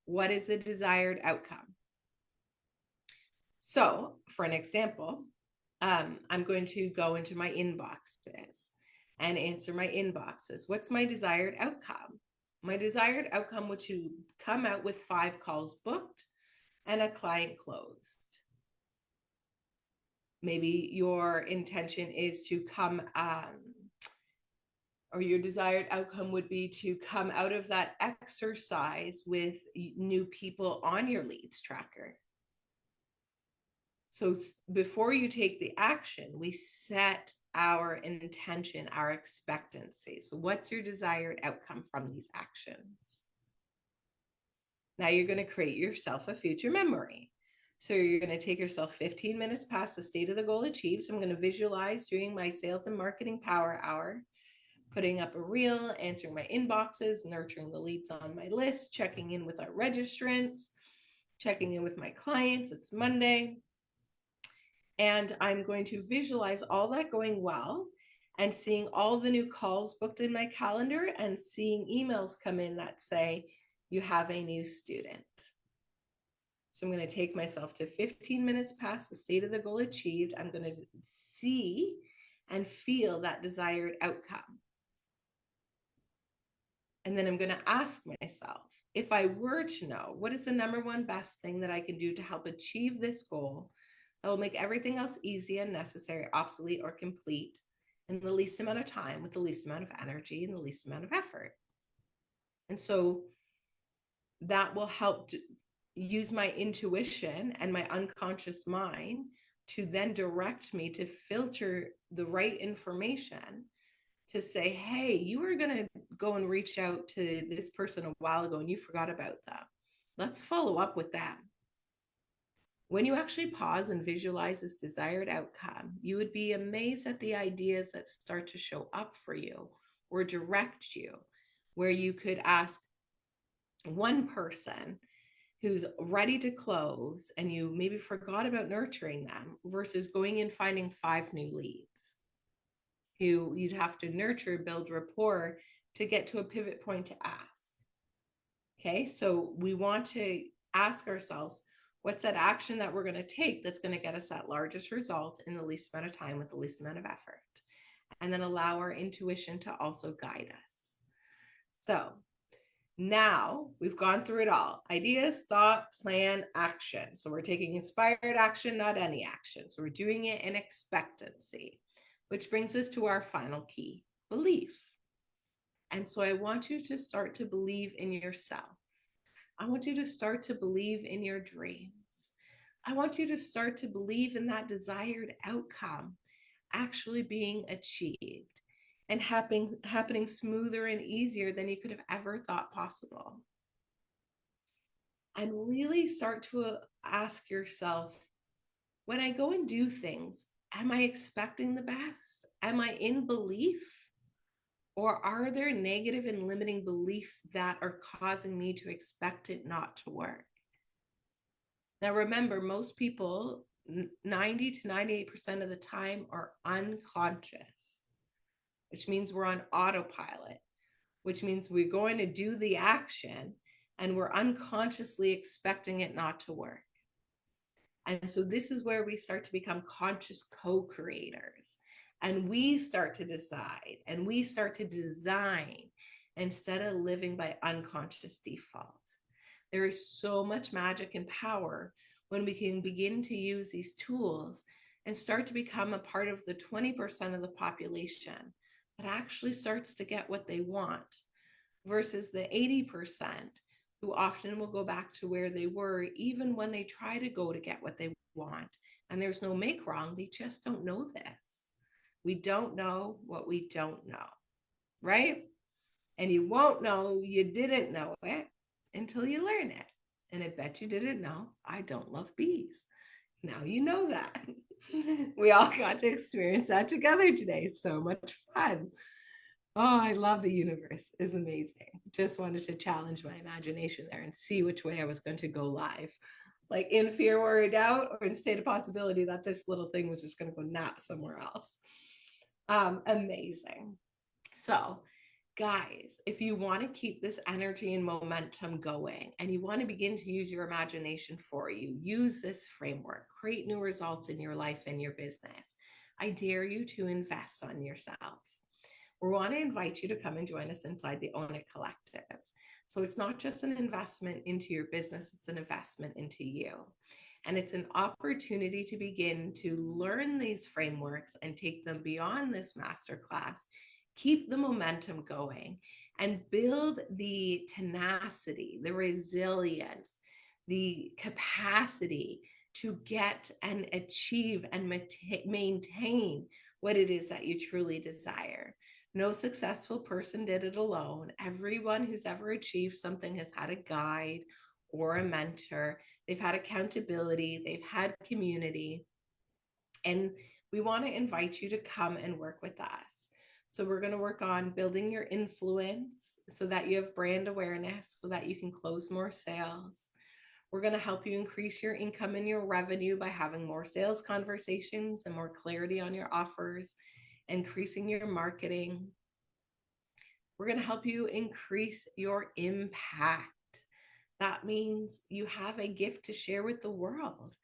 what is the desired outcome? So for an example, I'm going to go into my inboxes and answer my inboxes. What's my desired outcome? My desired outcome would to come out with 5 calls booked and a client closed. Maybe your intention is to come, or your desired outcome would be to come out of that exercise with new people on your leads tracker. So before you take the action, we set our intention, our expectancy. So what's your desired outcome from these actions? Now you're going to create yourself a future memory. So you're going to take yourself 15 minutes past the state of the goal achieved. So I'm going to visualize doing my sales and marketing power hour, putting up a reel, answering my inboxes, nurturing the leads on my list, checking in with our registrants, checking in with my clients. It's Monday. And I'm going to visualize all that going well and seeing all the new calls booked in my calendar and seeing emails come in that say, you have a new student. So I'm going to take myself to 15 minutes past the state of the goal achieved. I'm going to see and feel that desired outcome. And then I'm going to ask myself, if I were to know, what is the number one best thing that I can do to help achieve this goal that will make everything else easy and necessary, obsolete, or complete in the least amount of time, with the least amount of energy and the least amount of effort? And so that will help to use my intuition and my unconscious mind to then direct me to filter the right information to say, hey, you were going to go and reach out to this person a while ago and you forgot about that. Let's follow up with that. When you actually pause and visualize this desired outcome, you would be amazed at the ideas that start to show up for you or direct you, where you could ask one person who's ready to close and you maybe forgot about nurturing them, versus going and finding 5 new leads who you'd have to nurture, build rapport to get to a pivot point to ask. Okay, so we want to ask ourselves, what's that action that we're going to take that's going to get us that largest result in the least amount of time with the least amount of effort? And then allow our intuition to also guide us. So now we've gone through it all: ideas, thought, plan, action. So we're taking inspired action, not any action. So we're doing it in expectancy, which brings us to our final key: belief. And so I want you to start to believe in yourself. I want you to start to believe in your dreams. I want you to start to believe in that desired outcome actually being achieved and happening smoother and easier than you could have ever thought possible. And really start to ask yourself, when I go and do things, am I expecting the best? Am I in belief? Or are there negative and limiting beliefs that are causing me to expect it not to work? Now, remember, most people, 90 to 98% of the time, are unconscious, which means we're on autopilot, which means we're going to do the action and we're unconsciously expecting it not to work. And so this is where we start to become conscious co-creators, and we start to decide and we start to design instead of living by unconscious default. There is so much magic and power when we can begin to use these tools and start to become a part of the 20% of the population that actually starts to get what they want versus the 80% who often will go back to where they were even when they try to go to get what they want. And there's no make wrong, they just don't know this. We don't know what we don't know, right? And you won't know you didn't know it until you learn it. And I bet you didn't know I don't love bees. Now you know that. We all got to experience that together today. So much fun. Oh, I love the universe. It's amazing. Just wanted to challenge my imagination there and see which way I was going to go live. Like in fear or doubt, or in state of possibility that this little thing was just going to go nap somewhere else. Amazing. So, guys, if you want to keep this energy and momentum going and you want to begin to use your imagination for you, use this framework, create new results in your life and your business, I dare you to invest on yourself. We want to invite you to come and join us inside the Own It Collective. So it's not just an investment into your business, it's an investment into you. And it's an opportunity to begin to learn these frameworks and take them beyond this masterclass, keep the momentum going, and build the tenacity, the resilience, the capacity to get and achieve and maintain what it is that you truly desire. No successful person did it alone. Everyone who's ever achieved something has had a guide or a mentor. They've had accountability, they've had community. And we want to invite you to come and work with us. So we're going to work on building your influence so that you have brand awareness, so that you can close more sales. We're going to help you increase your income and your revenue by having more sales conversations and more clarity on your offers, increasing your marketing. We're going to help you increase your impact. That means you have a gift to share with the world.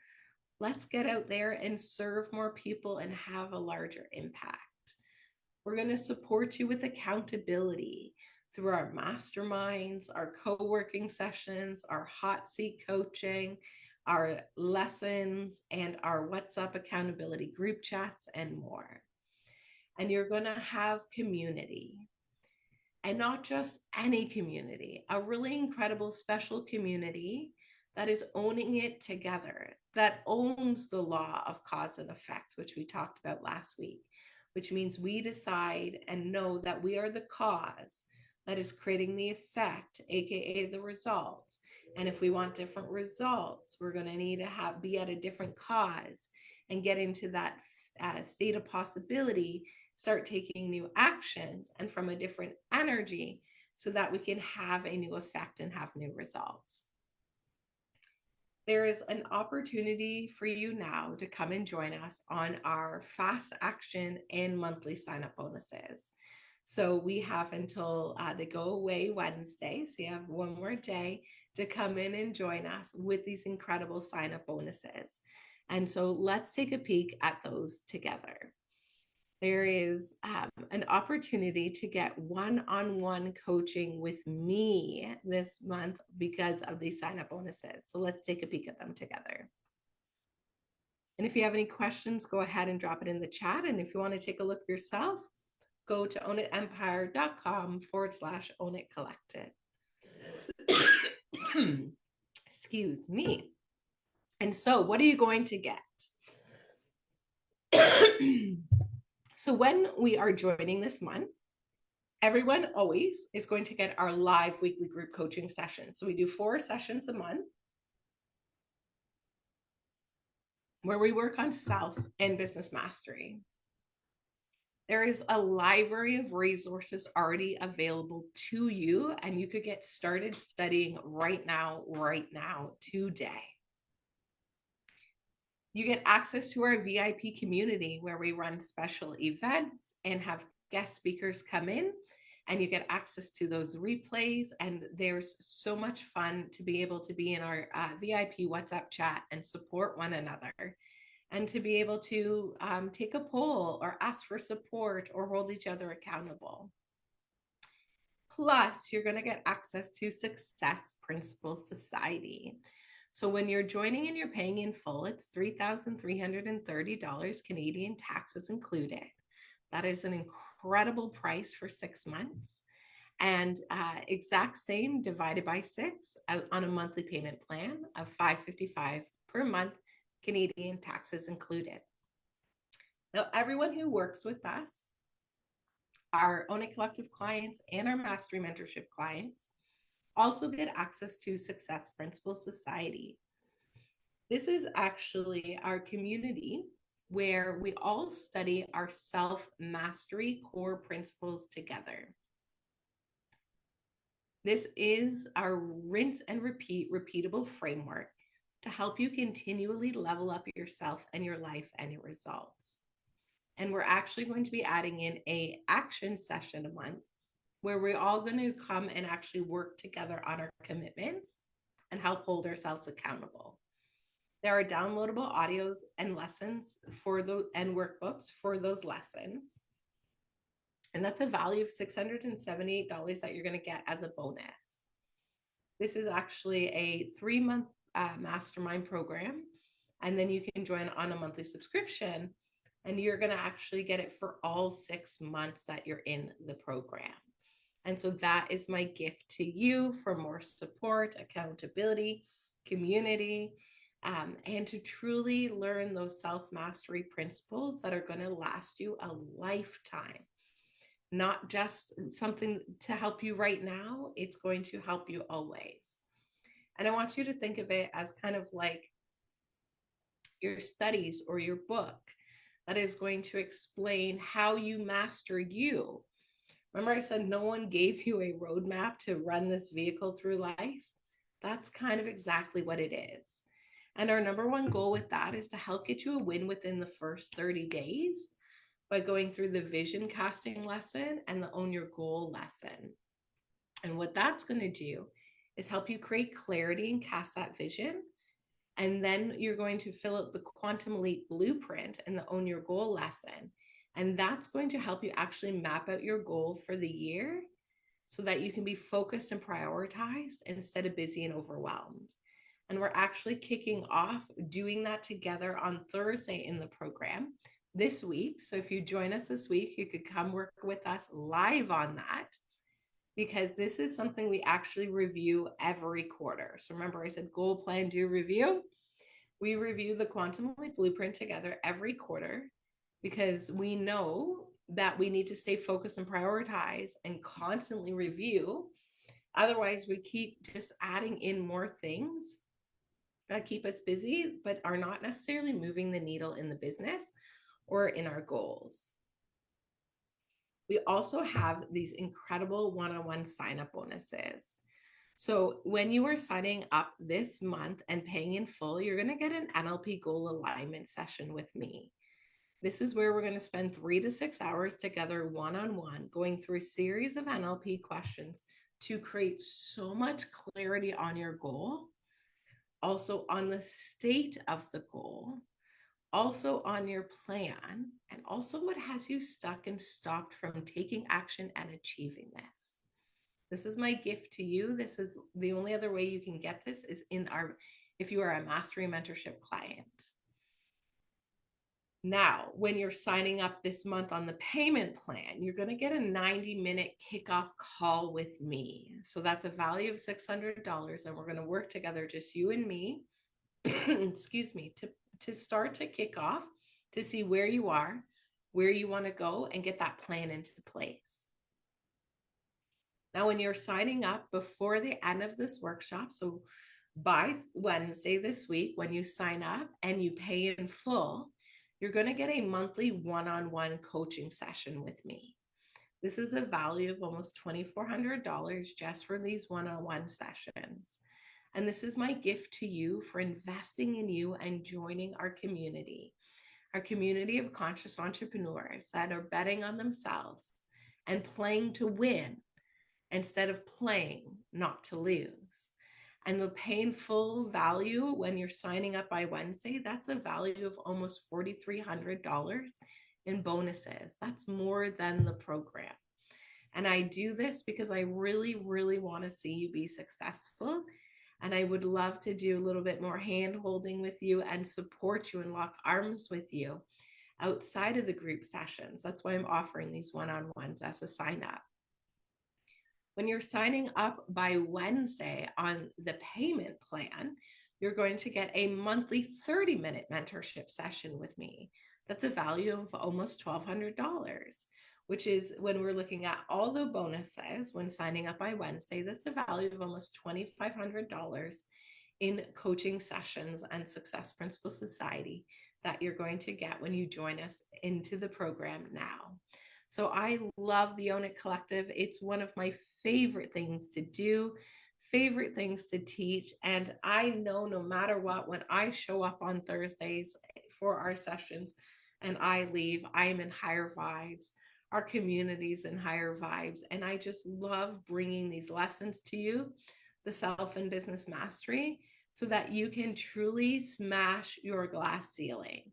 Let's get out there and serve more people and have a larger impact. We're going to support you with accountability through our masterminds, our co-working sessions, our hot seat coaching, our lessons, and our WhatsApp accountability group chats, and more. And you're going to have community, and not just any community, a really incredible special community that is owning it together, that owns the law of cause and effect, which we talked about last week, which means we decide and know that we are the cause that is creating the effect, aka the results. And if we want different results, we're going to need to be at a different cause and get into that state of possibility, start taking new actions and from a different energy so that we can have a new effect and have new results. There is an opportunity for you now to come and join us on our fast action and monthly sign-up bonuses. So we have until they go away Wednesday. So you have one more day to come in and join us with these incredible sign-up bonuses. And so let's take a peek at those together. There is an opportunity to get one-on-one coaching with me this month because of these sign-up bonuses. So let's take a peek at them together. And if you have any questions, go ahead and drop it in the chat. And if you want to take a look yourself, go to ownitempire.com/ownitcollective. Excuse me. And so what are you going to get? So when we are joining this month, everyone always is going to get our live weekly group coaching session. So we do 4 sessions a month where we work on self and business mastery. There is a library of resources already available to you, and you could get started studying right now, today. You get access to our VIP community where we run special events and have guest speakers come in and you get access to those replays. And there's so much fun to be able to be in our VIP WhatsApp chat and support one another, and to be able to take a poll or ask for support or hold each other accountable. Plus, you're going to get access to Success Principles Society. So when you're joining and you're paying in full, it's $3,330 Canadian, taxes included. That is an incredible price for 6 months. And exact same divided by 6 on a monthly payment plan of $555 per month, Canadian, taxes included. Now, everyone who works with us, our Own It Collective clients and our Mastery Mentorship clients, also get access to Success Principles Society. This is actually our community where we all study our self-mastery core principles together. This is our rinse and repeat repeatable framework to help you continually level up yourself and your life and your results. And we're actually going to be adding in an action session a month where we're all going to come and actually work together on our commitments and help hold ourselves accountable. There are downloadable audios and lessons and workbooks for those lessons. And that's a value of $678 that you're going to get as a bonus. This is actually a 3-month mastermind program. And then you can join on a monthly subscription, and you're going to actually get it for all 6 months that you're in the program. And so that is my gift to you for more support, accountability, community, and to truly learn those self-mastery principles that are going to last you a lifetime. Not just something to help you right now, it's going to help you always. And I want you to think of it as kind of like your studies or your book that is going to explain how you master you. Remember I said no one gave you a roadmap to run this vehicle through life? That's kind of exactly what it is. And our number one goal with that is to help get you a win within the first 30 days by going through the vision casting lesson and the own your goal lesson. And what that's going to do is help you create clarity and cast that vision. And then you're going to fill out the Quantum Leap blueprint and the own your goal lesson. And that's going to help you actually map out your goal for the year so that you can be focused and prioritized instead of busy and overwhelmed. And we're actually kicking off doing that together on Thursday in the program this week. So if you join us this week, you could come work with us live on that, because this is something we actually review every quarter. So remember I said goal, plan, do, review. We review the Quantum Leap blueprint together every quarter because we know that we need to stay focused and prioritize and constantly review. Otherwise, we keep just adding in more things that keep us busy, but are not necessarily moving the needle in the business or in our goals. We also have these incredible one-on-one sign-up bonuses. So when you are signing up this month and paying in full, you're going to get an NLP goal alignment session with me. This is where we're going to spend 3 to 6 hours together one-on-one, going through a series of NLP questions to create so much clarity on your goal, also on the state of the goal, also on your plan, and also what has you stuck and stopped from taking action and achieving this. This is my gift to you. This is the only other way you can get this is if you are a Mastery Mentorship client. Now, when you're signing up this month on the payment plan, you're going to get a 90-minute kickoff call with me. So that's a value of $600, and we're going to work together, just you and me, excuse me, to start to kick off, to see where you are, where you want to go, and get that plan into place. Now, when you're signing up before the end of this workshop, so by Wednesday this week, when you sign up and you pay in full, you're going to get a monthly one-on-one coaching session with me. This is a value of almost $2,400 just for these one-on-one sessions. And this is my gift to you for investing in you and joining our community of conscious entrepreneurs that are betting on themselves and playing to win instead of playing not to lose. And the painful value when you're signing up by Wednesday, that's a value of almost $4,300 in bonuses. That's more than the program. And I do this because I really, really want to see you be successful. And I would love to do a little bit more hand holding with you and support you and lock arms with you outside of the group sessions. That's why I'm offering these one-on-ones as a sign up. When you're signing up by Wednesday on the payment plan, you're going to get a monthly 30-minute mentorship session with me. That's a value of almost $1,200, which is when we're looking at all the bonuses when signing up by Wednesday, that's a value of almost $2,500 in coaching sessions and Success Principle Society that you're going to get when you join us into the program now. So I love the Own It Collective. It's one of my favorite things to do, favorite things to teach. And I know no matter what, when I show up on Thursdays for our sessions and I leave, I am in higher vibes. Our community's in higher vibes. And I just love bringing these lessons to you, the self and business mastery, so that you can truly smash your glass ceiling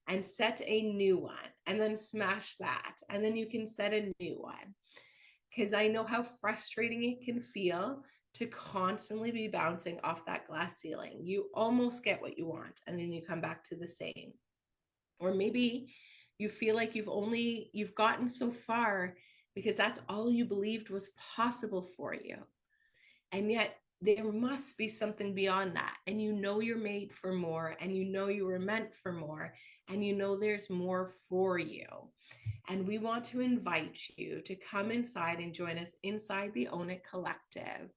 and set a new one, and then smash that. And then you can set a new one. Because I know how frustrating it can feel to constantly be bouncing off that glass ceiling. You almost get what you want, and then you come back to the same. Or maybe you feel like you've gotten so far because that's all you believed was possible for you. And yet there must be something beyond that. And you know you're made for more, and you know you were meant for more, and you know there's more for you. And we want to invite you to come inside and join us inside the Own It Collective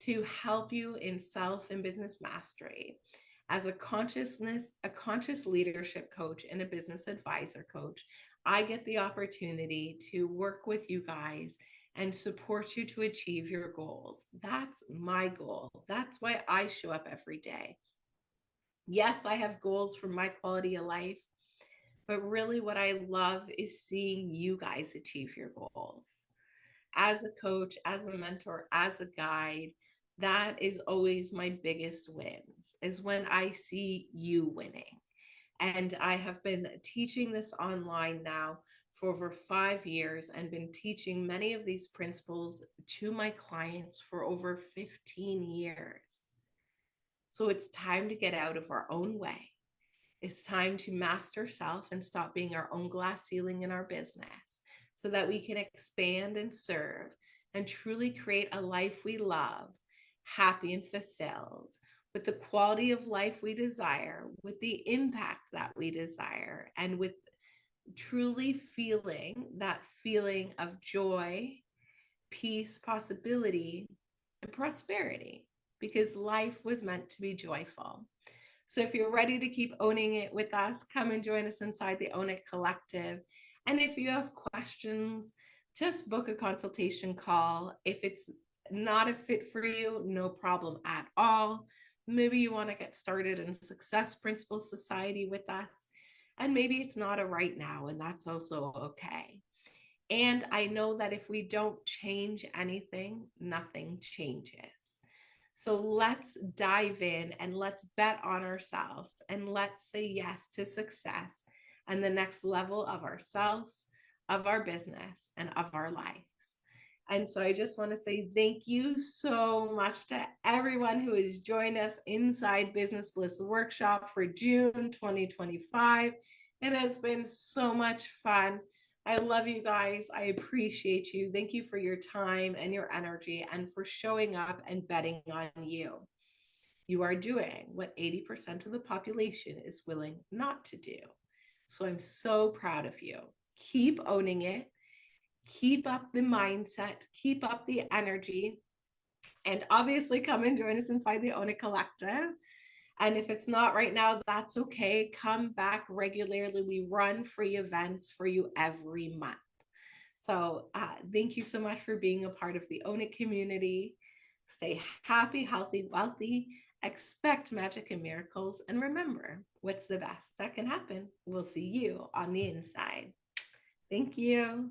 to help you in self and business mastery. As a conscious leadership coach and a business advisor coach, I get the opportunity to work with you guys and support you to achieve your goals. That's my goal. That's why I show up every day. Yes, I have goals for my quality of life, but really what I love is seeing you guys achieve your goals. As a coach, as a mentor, as a guide, that is always my biggest wins, is when I see you winning. And I have been teaching this online now for over 5 years and been teaching many of these principles to my clients for over 15 years. So it's time to get out of our own way. It's time to master self and stop being our own glass ceiling in our business so that we can expand and serve and truly create a life we love, happy and fulfilled, with the quality of life we desire, with the impact that we desire, and with truly feeling that feeling of joy, peace, possibility, and prosperity, because life was meant to be joyful. So if you're ready to keep owning it with us, come and join us inside the Own It Collective. And if you have questions, just book a consultation call. If it's not a fit for you, no problem at all. Maybe you want to get started in Success Principle Society with us, and maybe it's not a right now, and that's also okay. And I know that if we don't change anything, nothing changes. So let's dive in and let's bet on ourselves, and let's say yes to success and the next level of ourselves, of our business, and of our lives. And so I just want to say thank you so much to everyone who has joined us inside Business Bliss Workshop for June 2025. It has been so much fun. I love you guys. I appreciate you. Thank you for your time and your energy and for showing up and betting on you. You are doing what 80% of the population is willing not to do. So I'm so proud of you. Keep owning it. Keep up the mindset. Keep up the energy. And obviously come and join us inside the Own It Collective. And if it's not right now, that's okay. Come back regularly. We run free events for you every month. So thank you so much for being a part of the Own It community. Stay happy, healthy, wealthy. Expect magic and miracles. And remember, what's the best that can happen? We'll see you on the inside. Thank you.